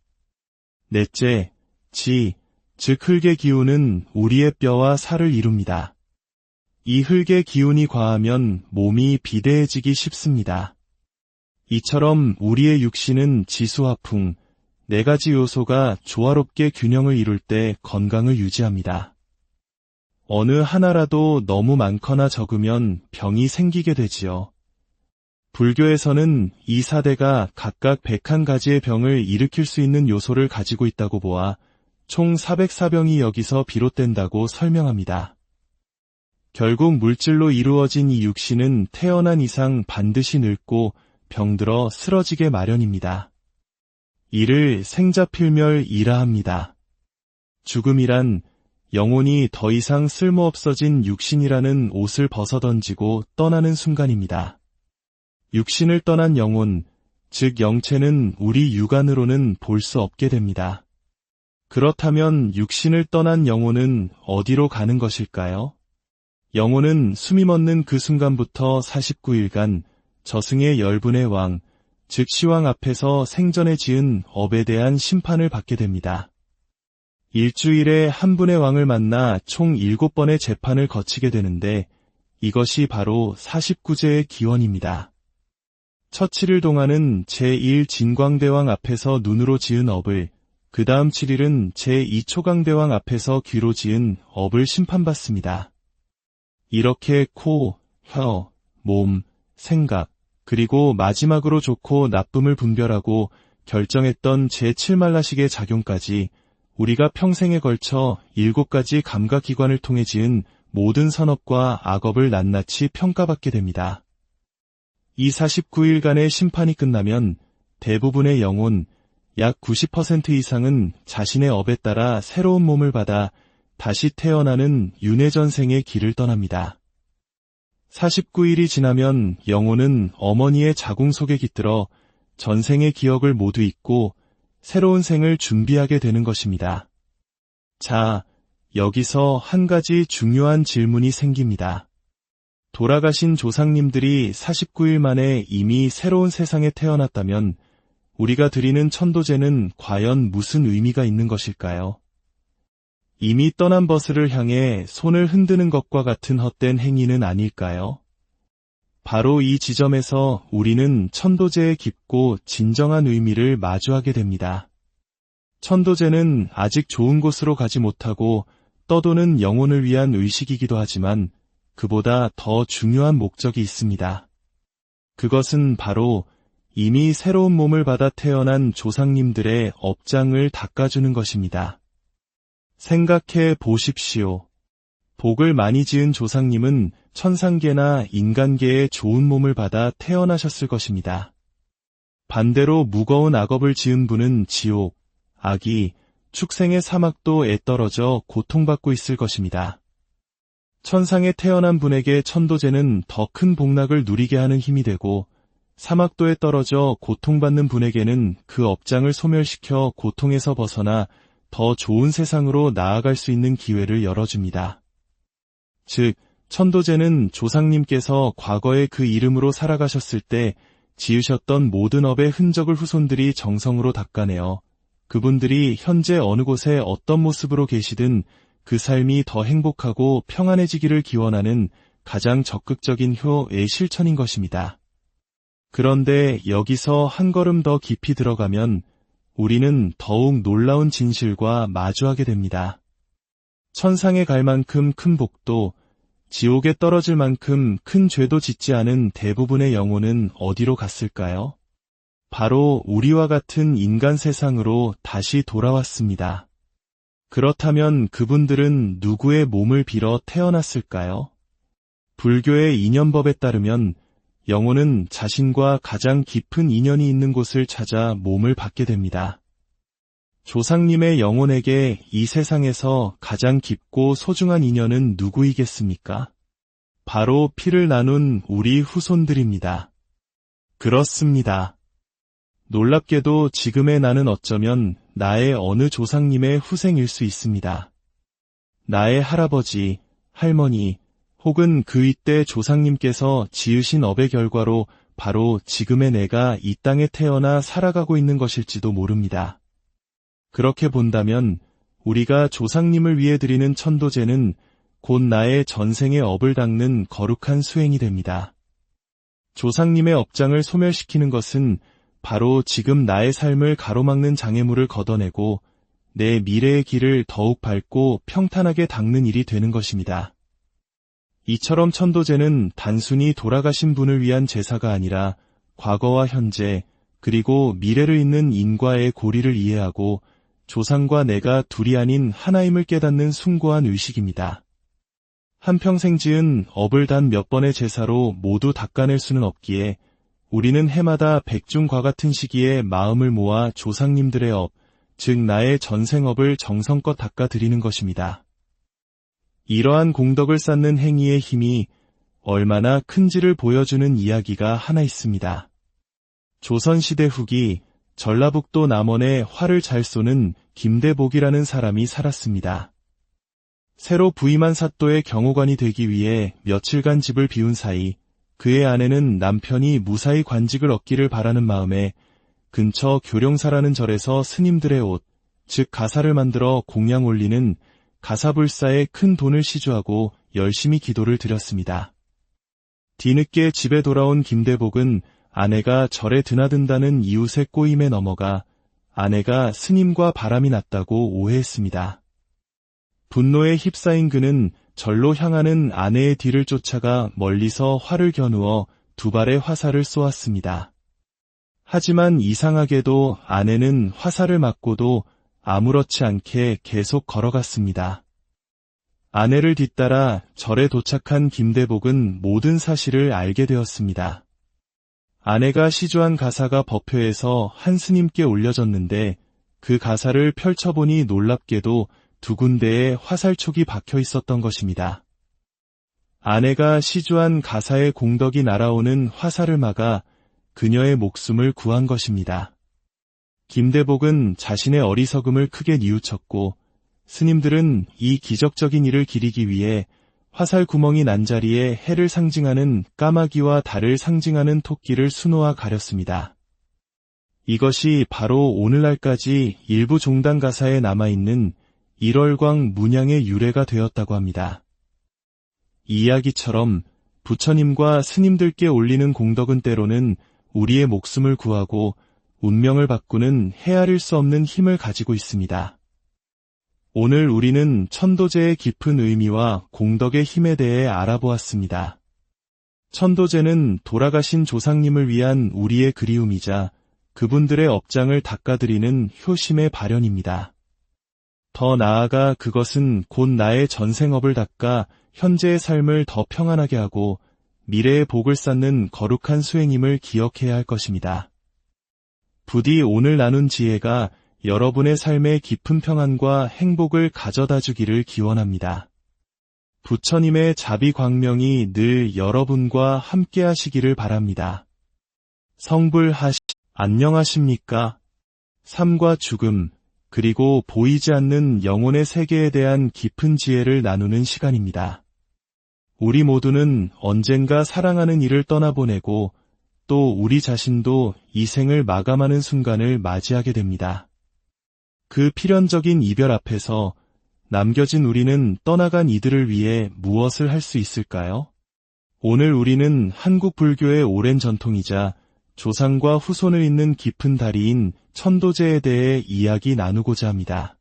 Speaker 1: 넷째, 지, 즉 흙의 기운은 우리의 뼈와 살을 이룹니다. 이 흙의 기운이 과하면 몸이 비대해지기 쉽습니다. 이처럼 우리의 육신은 지수화풍, 4가지 요소가 조화롭게 균형을 이룰 때 건강을 유지합니다. 어느 하나라도 너무 많거나 적으면 병이 생기게 되지요. 불교에서는 이 4대가 각각 101가지의 병을 일으킬 수 있는 요소를 가지고 있다고 보아 총 404병이 여기서 비롯된다고 설명합니다. 결국 물질로 이루어진 이 육신은 태어난 이상 반드시 늙고 병들어 쓰러지게 마련입니다. 이를 생자필멸이라 합니다. 죽음이란 영혼이 더 이상 쓸모없어진 육신이라는 옷을 벗어던지고 떠나는 순간입니다. 육신을 떠난 영혼, 즉 영체는 우리 육안으로는 볼 수 없게 됩니다. 그렇다면 육신을 떠난 영혼은 어디로 가는 것일까요? 영혼은 숨이 멎는 그 순간부터 49일간 저승의 열분의 왕, 즉 시왕 앞에서 생전에 지은 업에 대한 심판을 받게 됩니다. 일주일에 한 분의 왕을 만나 총 7번의 재판을 거치게 되는데 이것이 바로 49제의 기원입니다. 첫 7일 동안은 제1진광대왕 앞에서 눈으로 지은 업을, 그 다음 7일은 제2초강대왕 앞에서 귀로 지은 업을 심판받습니다. 이렇게 코, 혀, 몸, 생각, 그리고 마지막으로 좋고 나쁨을 분별하고 결정했던 제7만라식의 작용까지 우리가 평생에 걸쳐 7가지 감각기관을 통해 지은 모든 선업과 악업을 낱낱이 평가받게 됩니다. 이 49일간의 심판이 끝나면 대부분의 영혼, 약 90% 이상은 자신의 업에 따라 새로운 몸을 받아 다시 태어나는 윤회전생의 길을 떠납니다. 49일이 지나면 영혼은 어머니의 자궁 속에 깃들어 전생의 기억을 모두 잊고 새로운 생을 준비하게 되는 것입니다. 자, 여기서 한 가지 중요한 질문이 생깁니다. 돌아가신 조상님들이 49일 만에 이미 새로운 세상에 태어났다면 우리가 드리는 천도제는 과연 무슨 의미가 있는 것일까요? 이미 떠난 벗을 향해 손을 흔드는 것과 같은 헛된 행위는 아닐까요? 바로 이 지점에서 우리는 천도제의 깊고 진정한 의미를 마주하게 됩니다. 천도제는 아직 좋은 곳으로 가지 못하고 떠도는 영혼을 위한 의식이기도 하지만 그보다 더 중요한 목적이 있습니다. 그것은 바로 이미 새로운 몸을 받아 태어난 조상님들의 업장을 닦아주는 것입니다. 생각해 보십시오. 복을 많이 지은 조상님은 천상계나 인간계에 좋은 몸을 받아 태어나셨을 것입니다. 반대로 무거운 악업을 지은 분은 지옥, 악이, 축생의 사막도에 떨어져 고통받고 있을 것입니다. 천상에 태어난 분에게 천도제는 더 큰 복락을 누리게 하는 힘이 되고 사막도에 떨어져 고통받는 분에게는 그 업장을 소멸시켜 고통에서 벗어나 더 좋은 세상으로 나아갈 수 있는 기회를 열어줍니다. 즉, 천도제는 조상님께서 과거에 그 이름으로 살아가셨을 때 지으셨던 모든 업의 흔적을 후손들이 정성으로 닦아내어 그분들이 현재 어느 곳에 어떤 모습으로 계시든 그 삶이 더 행복하고 평안해지기를 기원하는 가장 적극적인 효의 실천인 것입니다. 그런데 여기서 한 걸음 더 깊이 들어가면 우리는 더욱 놀라운 진실과 마주하게 됩니다. 천상에 갈 만큼 큰 복도, 지옥에 떨어질 만큼 큰 죄도 짓지 않은 대부분의 영혼은 어디로 갔을까요? 바로 우리와 같은 인간 세상으로 다시 돌아왔습니다. 그렇다면 그분들은 누구의 몸을 빌어 태어났을까요? 불교의 인연법에 따르면 영혼은 자신과 가장 깊은 인연이 있는 곳을 찾아 몸을 받게 됩니다. 조상님의 영혼에게 이 세상에서 가장 깊고 소중한 인연은 누구이겠습니까? 바로 피를 나눈 우리 후손들입니다. 그렇습니다. 놀랍게도 지금의 나는 어쩌면 나의 어느 조상님의 후생일 수 있습니다. 나의 할아버지, 할머니, 혹은 그 이때 조상님께서 지으신 업의 결과로 바로 지금의 내가 이 땅에 태어나 살아가고 있는 것일지도 모릅니다. 그렇게 본다면 우리가 조상님을 위해 드리는 천도제는 곧 나의 전생의 업을 닦는 거룩한 수행이 됩니다. 조상님의 업장을 소멸시키는 것은 바로 지금 나의 삶을 가로막는 장애물을 걷어내고 내 미래의 길을 더욱 밝고 평탄하게 닦는 일이 되는 것입니다. 이처럼 천도제는 단순히 돌아가신 분을 위한 제사가 아니라 과거와 현재, 그리고 미래를 잇는 인과의 고리를 이해하고 조상과 내가 둘이 아닌 하나임을 깨닫는 숭고한 의식입니다. 한평생 지은 업을 단 몇 번의 제사로 모두 닦아낼 수는 없기에 우리는 해마다 백중과 같은 시기에 마음을 모아 조상님들의 업, 즉 나의 전생업을 정성껏 닦아드리는 것입니다. 이러한 공덕을 쌓는 행위의 힘이 얼마나 큰지를 보여주는 이야기가 하나 있습니다. 조선시대 후기 전라북도 남원에 활을 잘 쏘는 김대복이라는 사람이 살았습니다. 새로 부임한 사또의 경호관이 되기 위해 며칠간 집을 비운 사이 그의 아내는 남편이 무사히 관직을 얻기를 바라는 마음에 근처 교룡사라는 절에서 스님들의 옷, 즉 가사를 만들어 공양 올리는 가사불사에 큰 돈을 시주하고 열심히 기도를 드렸습니다. 뒤늦게 집에 돌아온 김대복은 아내가 절에 드나든다는 이웃의 꼬임에 넘어가 아내가 스님과 바람이 났다고 오해했습니다. 분노에 휩싸인 그는 절로 향하는 아내의 뒤를 쫓아가 멀리서 활을 겨누어 두 발의 화살을 쏘았습니다. 하지만 이상하게도 아내는 화살을 맞고도 아무렇지 않게 계속 걸어갔습니다. 아내를 뒤따라 절에 도착한 김대복은 모든 사실을 알게 되었습니다. 아내가 시주한 가사가 법회에서 한 스님께 올려졌는데 그 가사를 펼쳐보니 놀랍게도 두 군데에 화살촉이 박혀 있었던 것입니다. 아내가 시주한 가사의 공덕이 날아오는 화살을 막아 그녀의 목숨을 구한 것입니다. 김대복은 자신의 어리석음을 크게 뉘우쳤고 스님들은 이 기적적인 일을 기리기 위해 화살 구멍이 난 자리에 해를 상징하는 까마귀와 달을 상징하는 토끼를 수놓아 가렸습니다. 이것이 바로 오늘날까지 일부 종단 가사에 남아있는 일월광 문양의 유래가 되었다고 합니다. 이 이야기처럼 부처님과 스님들께 올리는 공덕은 때로는 우리의 목숨을 구하고 운명을 바꾸는 헤아릴 수 없는 힘을 가지고 있습니다. 오늘 우리는 천도제의 깊은 의미와 공덕의 힘에 대해 알아보았습니다. 천도제는 돌아가신 조상님을 위한 우리의 그리움이자 그분들의 업장을 닦아드리는 효심의 발현입니다. 더 나아가 그것은 곧 나의 전생업을 닦아 현재의 삶을 더 평안하게 하고 미래의 복을 쌓는 거룩한 수행임을 기억해야 할 것입니다. 부디 오늘 나눈 지혜가 여러분의 삶에 깊은 평안과 행복을 가져다 주기를 기원합니다. 부처님의 자비 광명이 늘 여러분과 함께 하시기를 바랍니다. 안녕하십니까? 삶과 죽음, 그리고 보이지 않는 영혼의 세계에 대한 깊은 지혜를 나누는 시간입니다. 우리 모두는 언젠가 사랑하는 이를 떠나보내고 또 우리 자신도 이 생을 마감하는 순간을 맞이하게 됩니다. 그 필연적인 이별 앞에서 남겨진 우리는 떠나간 이들을 위해 무엇을 할 수 있을까요? 오늘 우리는 한국 불교의 오랜 전통이자 조상과 후손을 잇는 깊은 다리인 천도제에 대해 이야기 나누고자 합니다.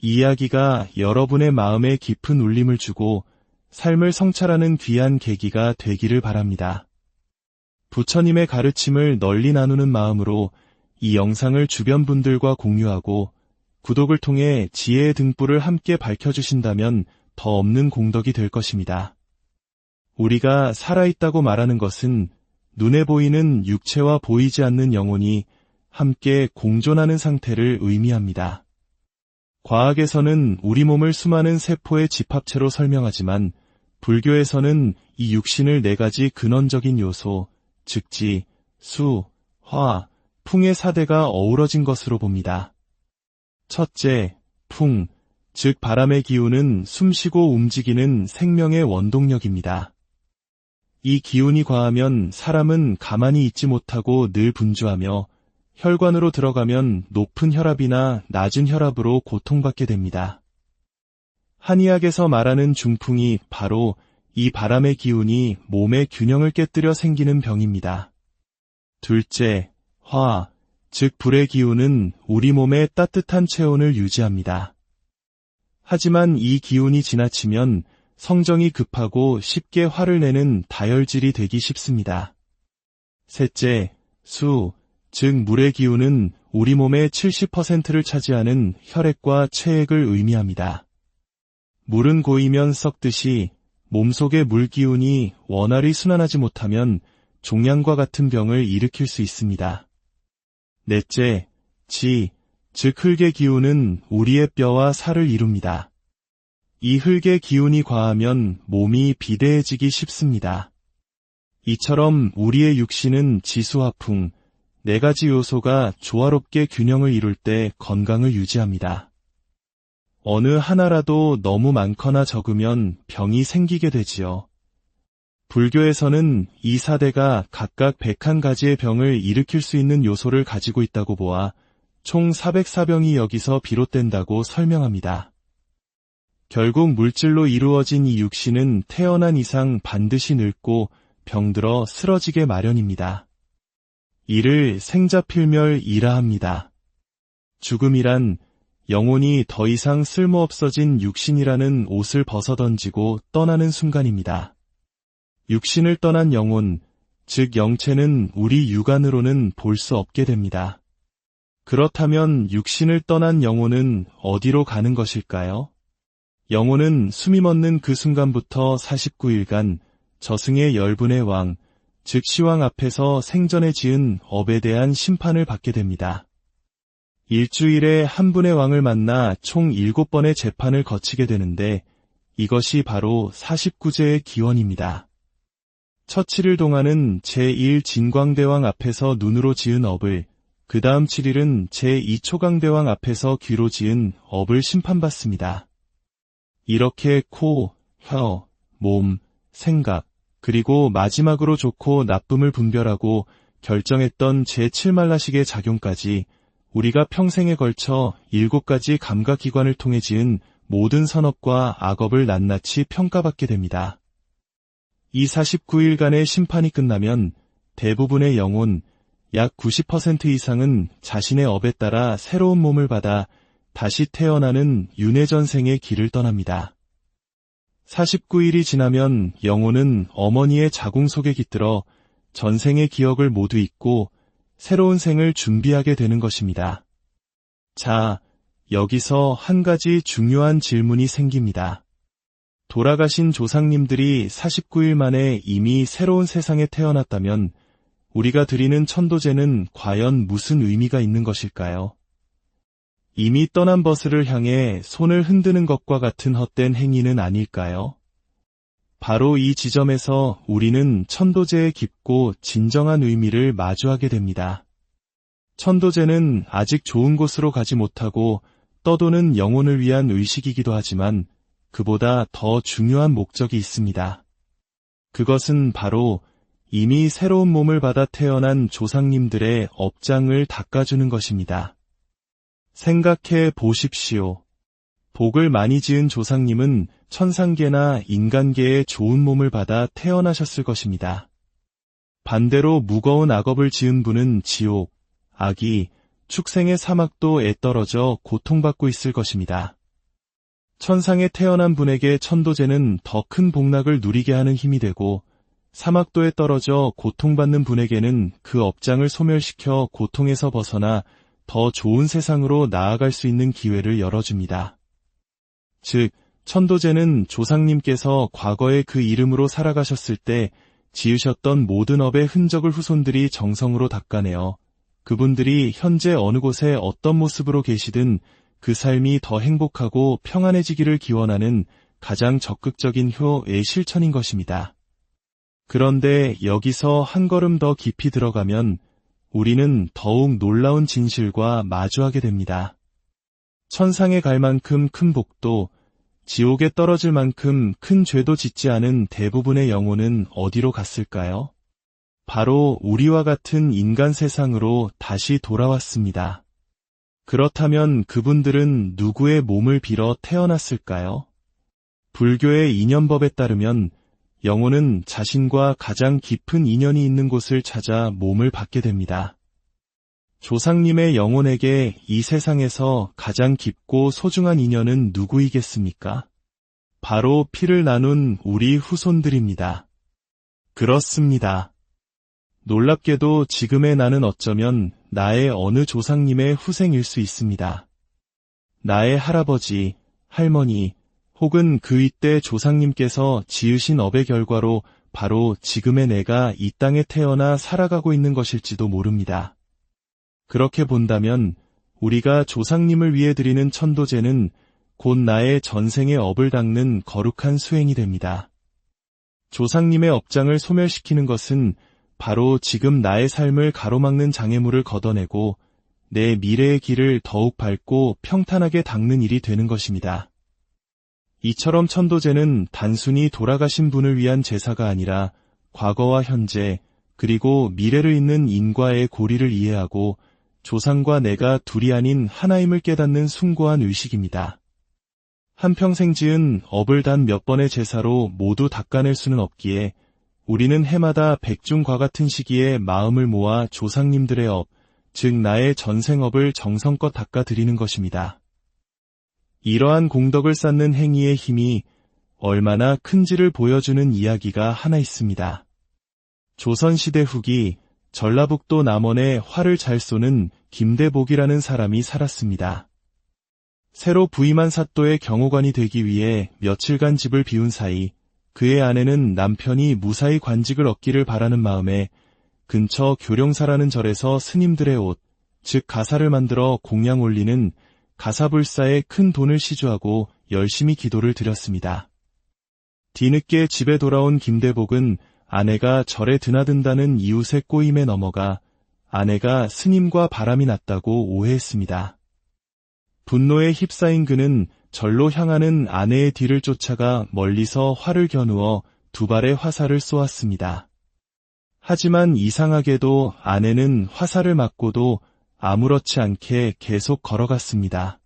Speaker 1: 이 이야기가 여러분의 마음에 깊은 울림을 주고 삶을 성찰하는 귀한 계기가 되기를 바랍니다. 부처님의 가르침을 널리 나누는 마음으로 이 영상을 주변 분들과 공유하고 구독을 통해 지혜의 등불을 함께 밝혀주신다면 더 없는 공덕이 될 것입니다. 우리가 살아있다고 말하는 것은 눈에 보이는 육체와 보이지 않는 영혼이 함께 공존하는 상태를 의미합니다. 과학에서는 우리 몸을 수많은 세포의 집합체로 설명하지만 불교에서는 이 육신을 네 가지 근원적인 요소, 즉지, 수, 화, 풍의 4대가 어우러진 것으로 봅니다. 첫째, 풍, 즉 바람의 기운은 숨쉬고 움직이는 생명의 원동력입니다. 이 기운이 과하면 사람은 가만히 있지 못하고 늘 분주하며 혈관으로 들어가면 높은 혈압이나 낮은 혈압으로 고통받게 됩니다. 한의학에서 말하는 중풍이 바로 이 바람의 기운이 몸의 균형을 깨뜨려 생기는 병입니다. 둘째, 화, 즉 불의 기운은 우리 몸의 따뜻한 체온을 유지합니다. 하지만 이 기운이 지나치면 성정이 급하고 쉽게 화를 내는 다혈질이 되기 쉽습니다. 셋째, 수, 즉 물의 기운은 우리 몸의 70%를 차지하는 혈액과 체액을 의미합니다. 물은 고이면 썩듯이 몸속의 물 기운이 원활히 순환하지 못하면 종양과 같은 병을 일으킬 수 있습니다. 넷째, 지, 즉 흙의 기운은 우리의 뼈와 살을 이룹니다. 이 흙의 기운이 과하면 몸이 비대해지기 쉽습니다. 이처럼 우리의 육신은 지수화풍, 4가지 요소가 조화롭게 균형을 이룰 때 건강을 유지합니다. 어느 하나라도 너무 많거나 적으면 병이 생기게 되지요. 불교에서는 이 4대가 각각 101가지의 병을 일으킬 수 있는 요소를 가지고 있다고 보아 총 404병이 여기서 비롯된다고 설명합니다. 결국 물질로 이루어진 이 육신은 태어난 이상 반드시 늙고 병들어 쓰러지게 마련입니다. 이를 생자필멸이라 합니다. 죽음이란 영혼이 더 이상 쓸모없어진 육신이라는 옷을 벗어던지고 떠나는 순간입니다. 육신을 떠난 영혼, 즉 영체는 우리 육안으로는 볼 수 없게 됩니다. 그렇다면 육신을 떠난 영혼은 어디로 가는 것일까요? 영혼은 숨이 멎는 그 순간부터 49일간 저승의 열분의 왕, 즉 시왕 앞에서 생전에 지은 업에 대한 심판을 받게 됩니다. 일주일에 한 분의 왕을 만나 총 7번의 재판을 거치게 되는데 이것이 바로 49제의 기원입니다. 첫 7일 동안은 제1진광대왕 앞에서 눈으로 지은 업을, 그 다음 7일은 제2초강대왕 앞에서 귀로 지은 업을 심판받습니다. 이렇게 코, 혀, 몸, 생각, 그리고 마지막으로 좋고 나쁨을 분별하고 결정했던 제7만라식의 작용까지 우리가 평생에 걸쳐 7가지 감각기관을 통해 지은 모든 선업과 악업을 낱낱이 평가받게 됩니다. 이 49일간의 심판이 끝나면 대부분의 영혼, 약 90% 이상은 자신의 업에 따라 새로운 몸을 받아 다시 태어나는 윤회전생의 길을 떠납니다. 49일이 지나면 영혼은 어머니의 자궁 속에 깃들어 전생의 기억을 모두 잊고 새로운 생을 준비하게 되는 것입니다. 자, 여기서 한 가지 중요한 질문이 생깁니다. 돌아가신 조상님들이 49일 만에 이미 새로운 세상에 태어났다면 우리가 드리는 천도제는 과연 무슨 의미가 있는 것일까요? 이미 떠난 버스를 향해 손을 흔드는 것과 같은 헛된 행위는 아닐까요? 바로 이 지점에서 우리는 천도제의 깊고 진정한 의미를 마주하게 됩니다. 천도제는 아직 좋은 곳으로 가지 못하고 떠도는 영혼을 위한 의식이기도 하지만 그보다 더 중요한 목적이 있습니다. 그것은 바로 이미 새로운 몸을 받아 태어난 조상님들의 업장을 닦아주는 것입니다. 생각해 보십시오. 복을 많이 지은 조상님은 천상계나 인간계에 좋은 몸을 받아 태어나셨을 것입니다. 반대로 무거운 악업을 지은 분은 지옥, 악이, 축생의 사막도에 떨어져 고통받고 있을 것입니다. 천상에 태어난 분에게 천도제는 더 큰 복락을 누리게 하는 힘이 되고 사막도에 떨어져 고통받는 분에게는 그 업장을 소멸시켜 고통에서 벗어나 더 좋은 세상으로 나아갈 수 있는 기회를 열어줍니다. 즉, 천도제는 조상님께서 과거에 그 이름으로 살아가셨을 때 지으셨던 모든 업의 흔적을 후손들이 정성으로 닦아내어 그분들이 현재 어느 곳에 어떤 모습으로 계시든 그 삶이 더 행복하고 평안해지기를 기원하는 가장 적극적인 효의 실천인 것입니다. 그런데 여기서 한 걸음 더 깊이 들어가면 우리는 더욱 놀라운 진실과 마주하게 됩니다. 천상에 갈 만큼 큰 복도, 지옥에 떨어질 만큼 큰 죄도 짓지 않은 대부분의 영혼은 어디로 갔을까요? 바로 우리와 같은 인간 세상으로 다시 돌아왔습니다. 그렇다면 그분들은 누구의 몸을 빌어 태어났을까요? 불교의 인연법에 따르면 영혼은 자신과 가장 깊은 인연이 있는 곳을 찾아 몸을 받게 됩니다. 조상님의 영혼에게 이 세상에서 가장 깊고 소중한 인연은 누구이겠습니까? 바로 피를 나눈 우리 후손들입니다. 그렇습니다. 놀랍게도 지금의 나는 어쩌면 나의 어느 조상님의 후생일 수 있습니다. 나의 할아버지, 할머니, 혹은 그 윗대 조상님께서 지으신 업의 결과로 바로 지금의 내가 이 땅에 태어나 살아가고 있는 것일지도 모릅니다. 그렇게 본다면 우리가 조상님을 위해 드리는 천도제는 곧 나의 전생의 업을 닦는 거룩한 수행이 됩니다. 조상님의 업장을 소멸시키는 것은 바로 지금 나의 삶을 가로막는 장애물을 걷어내고 내 미래의 길을 더욱 밝고 평탄하게 닦는 일이 되는 것입니다. 이처럼 천도제는 단순히 돌아가신 분을 위한 제사가 아니라 과거와 현재 그리고 미래를 잇는 인과의 고리를 이해하고 조상과 내가 둘이 아닌 하나임을 깨닫는 숭고한 의식입니다. 한평생 지은 업을 단 몇 번의 제사로 모두 닦아낼 수는 없기에 우리는 해마다 백중과 같은 시기에 마음을 모아 조상님들의 업, 즉 나의 전생업을 정성껏 닦아드리는 것입니다. 이러한 공덕을 쌓는 행위의 힘이 얼마나 큰지를 보여주는 이야기가 하나 있습니다. 조선시대 후기 전라북도 남원에 활을 잘 쏘는 김대복이라는 사람이 살았습니다. 새로 부임한 사또의 경호관이 되기 위해 며칠간 집을 비운 사이 그의 아내는 남편이 무사히 관직을 얻기를 바라는 마음에 근처 교룡사라는 절에서 스님들의 옷, 즉 가사를 만들어 공양 올리는 가사불사에 큰 돈을 시주하고 열심히 기도를 드렸습니다. 뒤늦게 집에 돌아온 김대복은 아내가 절에 드나든다는 이웃의 꼬임에 넘어가 아내가 스님과 바람이 났다고 오해했습니다. 분노에 휩싸인 그는 절로 향하는 아내의 뒤를 쫓아가 멀리서 활을 겨누어 두 발의 화살을 쏘았습니다. 하지만 이상하게도 아내는 화살을 맞고도 아무렇지 않게 계속 걸어갔습니다.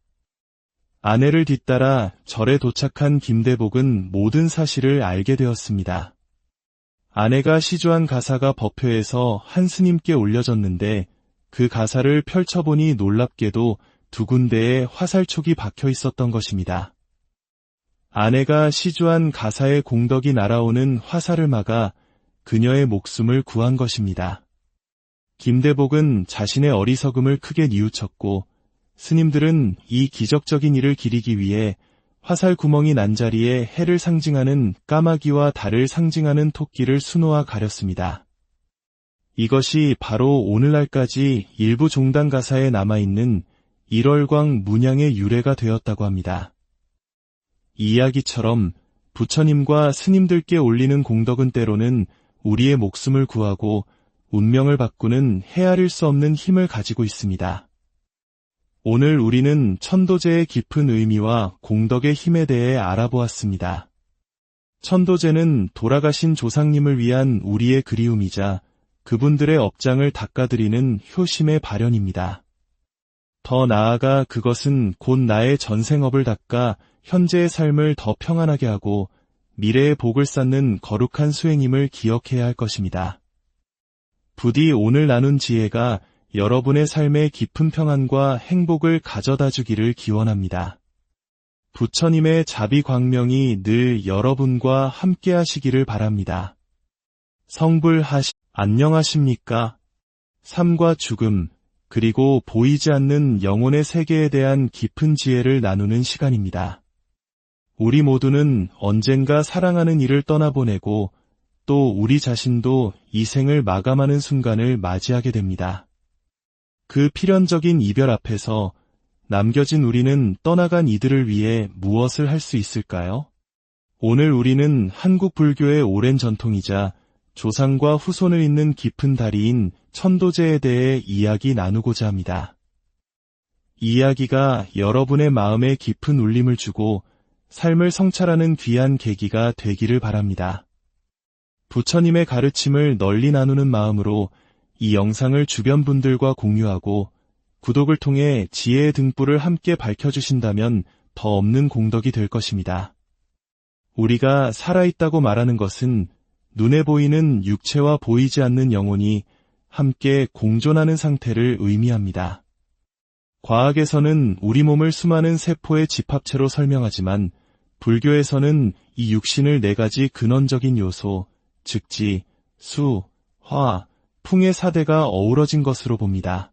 Speaker 1: 아내를 뒤따라 절에 도착한 김대복은 모든 사실을 알게 되었습니다. 아내가 시주한 가사가 법회에서 한 스님께 올려졌는데 그 가사를 펼쳐보니 놀랍게도 두 군데에 화살촉이 박혀 있었던 것입니다. 아내가 시주한 가사의 공덕이 날아오는 화살을 막아 그녀의 목숨을 구한 것입니다. 김대복은 자신의 어리석음을 크게 뉘우쳤고 스님들은 이 기적적인 일을 기리기 위해 화살 구멍이 난 자리에 해를 상징하는 까마귀와 달을 상징하는 토끼를 수놓아 가렸습니다. 이것이 바로 오늘날까지 일부 종단 가사에 남아있는 일월광 문양의 유래가 되었다고 합니다. 이 이야기처럼 부처님과 스님들께 올리는 공덕은 때로는 우리의 목숨을 구하고 운명을 바꾸는 헤아릴 수 없는 힘을 가지고 있습니다. 오늘 우리는 천도제의 깊은 의미와 공덕의 힘에 대해 알아보았습니다. 천도제는 돌아가신 조상님을 위한 우리의 그리움이자 그분들의 업장을 닦아드리는 효심의 발현입니다. 더 나아가 그것은 곧 나의 전생업을 닦아 현재의 삶을 더 평안하게 하고 미래의 복을 쌓는 거룩한 수행임을 기억해야 할 것입니다. 부디 오늘 나눈 지혜가 여러분의 삶에 깊은 평안과 행복을 가져다 주기를 기원합니다. 부처님의 자비광명이 늘 여러분과 함께 하시기를 바랍니다. 안녕하십니까? 삶과 죽음, 그리고 보이지 않는 영혼의 세계에 대한 깊은 지혜를 나누는 시간입니다. 우리 모두는 언젠가 사랑하는 이를 떠나보내고 또 우리 자신도 이 생을 마감하는 순간을 맞이하게 됩니다. 그 필연적인 이별 앞에서 남겨진 우리는 떠나간 이들을 위해 무엇을 할 수 있을까요? 오늘 우리는 한국 불교의 오랜 전통이자 조상과 후손을 잇는 깊은 다리인 천도제에 대해 이야기 나누고자 합니다. 이 이야기가 여러분의 마음에 깊은 울림을 주고 삶을 성찰하는 귀한 계기가 되기를 바랍니다. 부처님의 가르침을 널리 나누는 마음으로 이 영상을 주변 분들과 공유하고 구독을 통해 지혜의 등불을 함께 밝혀주신다면 더 없는 공덕이 될 것입니다. 우리가 살아있다고 말하는 것은 눈에 보이는 육체와 보이지 않는 영혼이 함께 공존하는 상태를 의미합니다. 과학에서는 우리 몸을 수많은 세포의 집합체로 설명하지만 불교에서는 이 육신을 네 가지 근원적인 요소, 즉지, 수, 화, 풍의 4대가 어우러진 것으로 봅니다.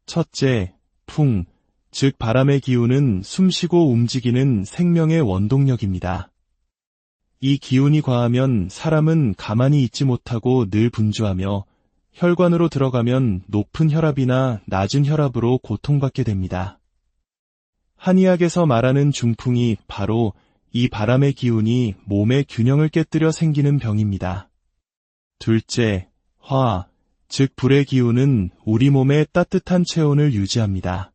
Speaker 1: 첫째, 풍, 즉 바람의 기운은 숨쉬고 움직이는 생명의 원동력입니다. 이 기운이 과하면 사람은 가만히 있지 못하고 늘 분주하며 혈관으로 들어가면 높은 혈압이나 낮은 혈압으로 고통받게 됩니다. 한의학에서 말하는 중풍이 바로 이 바람의 기운이 몸의 균형을 깨뜨려 생기는 병입니다. 둘째, 화, 즉 불의 기운은 우리 몸의 따뜻한 체온을 유지합니다.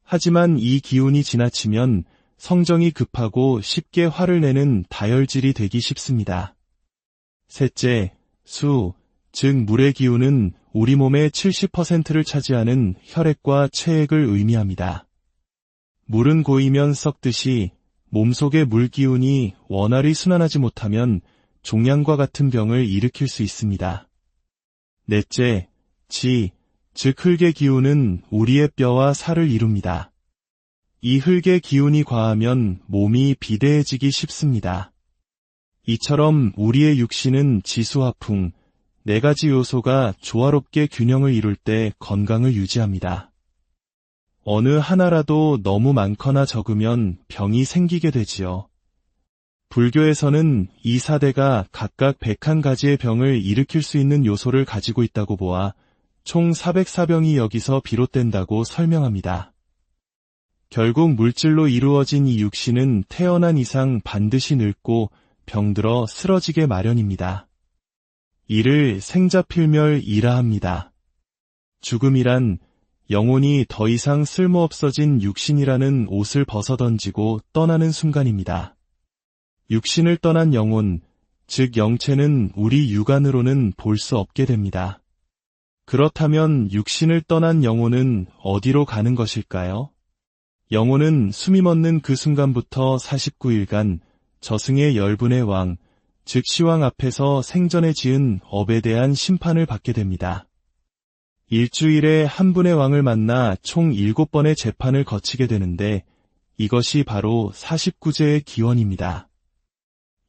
Speaker 1: 하지만 이 기운이 지나치면 성정이 급하고 쉽게 화를 내는 다혈질이 되기 쉽습니다. 셋째, 수, 즉 물의 기운은 우리 몸의 70%를 차지하는 혈액과 체액을 의미합니다. 물은 고이면 썩듯이 몸속의 물 기운이 원활히 순환하지 못하면 종양과 같은 병을 일으킬 수 있습니다. 넷째, 지, 즉 흙의 기운은 우리의 뼈와 살을 이룹니다. 이 흙의 기운이 과하면 몸이 비대해지기 쉽습니다. 이처럼 우리의 육신은 지수화풍, 4가지 요소가 조화롭게 균형을 이룰 때 건강을 유지합니다. 어느 하나라도 너무 많거나 적으면 병이 생기게 되지요. 불교에서는 이 4대가 각각 101가지의 병을 일으킬 수 있는 요소를 가지고 있다고 보아 총 404병이 여기서 비롯된다고 설명합니다. 결국 물질로 이루어진 이 육신은 태어난 이상 반드시 늙고 병들어 쓰러지게 마련입니다. 이를 생자필멸이라 합니다. 죽음이란 영혼이 더 이상 쓸모없어진 육신이라는 옷을 벗어던지고 떠나는 순간입니다. 육신을 떠난 영혼, 즉 영체는 우리 육안으로는 볼 수 없게 됩니다. 그렇다면 육신을 떠난 영혼은 어디로 가는 것일까요? 영혼은 숨이 멎는 그 순간부터 49일간 저승의 열분의 왕, 즉 시왕 앞에서 생전에 지은 업에 대한 심판을 받게 됩니다. 일주일에 한 분의 왕을 만나 총 7번의 재판을 거치게 되는데 이것이 바로 49제의 기원입니다.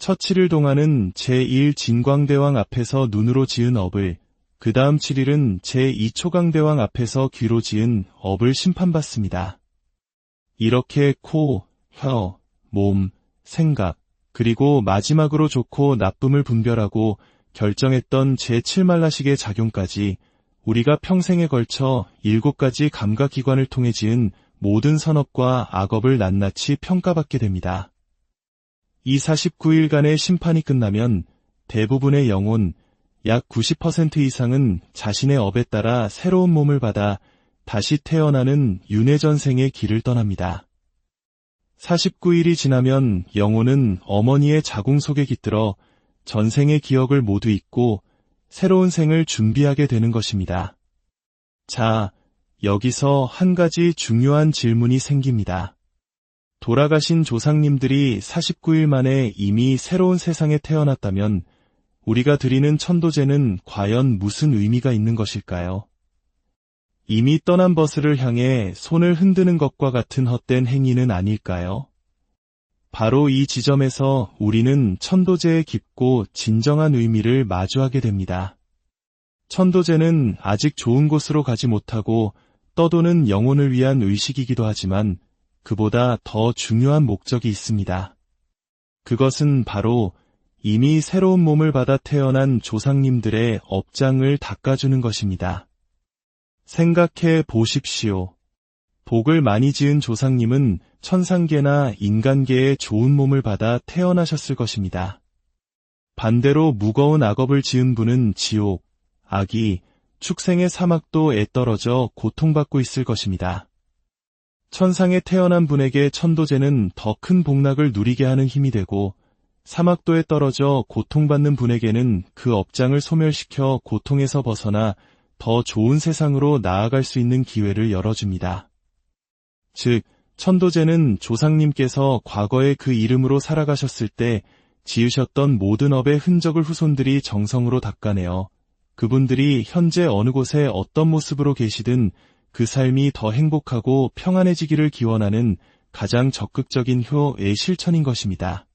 Speaker 1: 첫 7일 동안은 제1진광대왕 앞에서 눈으로 지은 업을, 그 다음 7일은 제2초강대왕 앞에서 귀로 지은 업을 심판받습니다. 이렇게 코, 혀, 몸, 생각, 그리고 마지막으로 좋고 나쁨을 분별하고 결정했던 제7만라식의 작용까지 우리가 평생에 걸쳐 7가지 감각기관을 통해 지은 모든 선업과 악업을 낱낱이 평가받게 됩니다. 이 49일간의 심판이 끝나면 대부분의 영혼, 약 90% 이상은 자신의 업에 따라 새로운 몸을 받아 다시 태어나는 윤회전생의 길을 떠납니다. 49일이 지나면 영혼은 어머니의 자궁 속에 깃들어 전생의 기억을 모두 잊고 새로운 생을 준비하게 되는 것입니다. 자, 여기서 한 가지 중요한 질문이 생깁니다. 돌아가신 조상님들이 49일 만에 이미 새로운 세상에 태어났다면 우리가 드리는 천도제는 과연 무슨 의미가 있는 것일까요? 이미 떠난 벗을 향해 손을 흔드는 것과 같은 헛된 행위는 아닐까요? 바로 이 지점에서 우리는 천도제의 깊고 진정한 의미를 마주하게 됩니다. 천도제는 아직 좋은 곳으로 가지 못하고 떠도는 영혼을 위한 의식이기도 하지만 그보다 더 중요한 목적이 있습니다. 그것은 바로 이미 새로운 몸을 받아 태어난 조상님들의 업장을 닦아주는 것입니다. 생각해 보십시오. 복을 많이 지은 조상님은 천상계나 인간계에 좋은 몸을 받아 태어나셨을 것입니다. 반대로 무거운 악업을 지은 분은 지옥, 악이, 축생의 사막도에 떨어져 고통받고 있을 것입니다. 천상에 태어난 분에게 천도제는 더 큰 복락을 누리게 하는 힘이 되고 사막도에 떨어져 고통받는 분에게는 그 업장을 소멸시켜 고통에서 벗어나 더 좋은 세상으로 나아갈 수 있는 기회를 열어줍니다. 즉, 천도제는 조상님께서 과거에 그 이름으로 살아가셨을 때 지으셨던 모든 업의 흔적을 후손들이 정성으로 닦아내어 그분들이 현재 어느 곳에 어떤 모습으로 계시든 그 삶이 더 행복하고 평안해지기를 기원하는 가장 적극적인 효의 실천인 것입니다.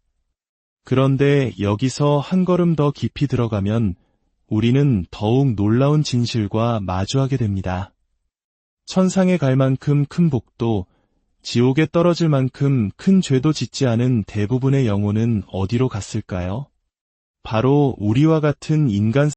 Speaker 1: 그런데 여기서 한 걸음 더 깊이 들어가면 우리는 더욱 놀라운 진실과 마주하게 됩니다. 천상에 갈 만큼 큰 복도, 지옥에 떨어질 만큼 큰 죄도 짓지 않은 대부분의 영혼은 어디로 갔을까요? 바로 우리와 같은 인간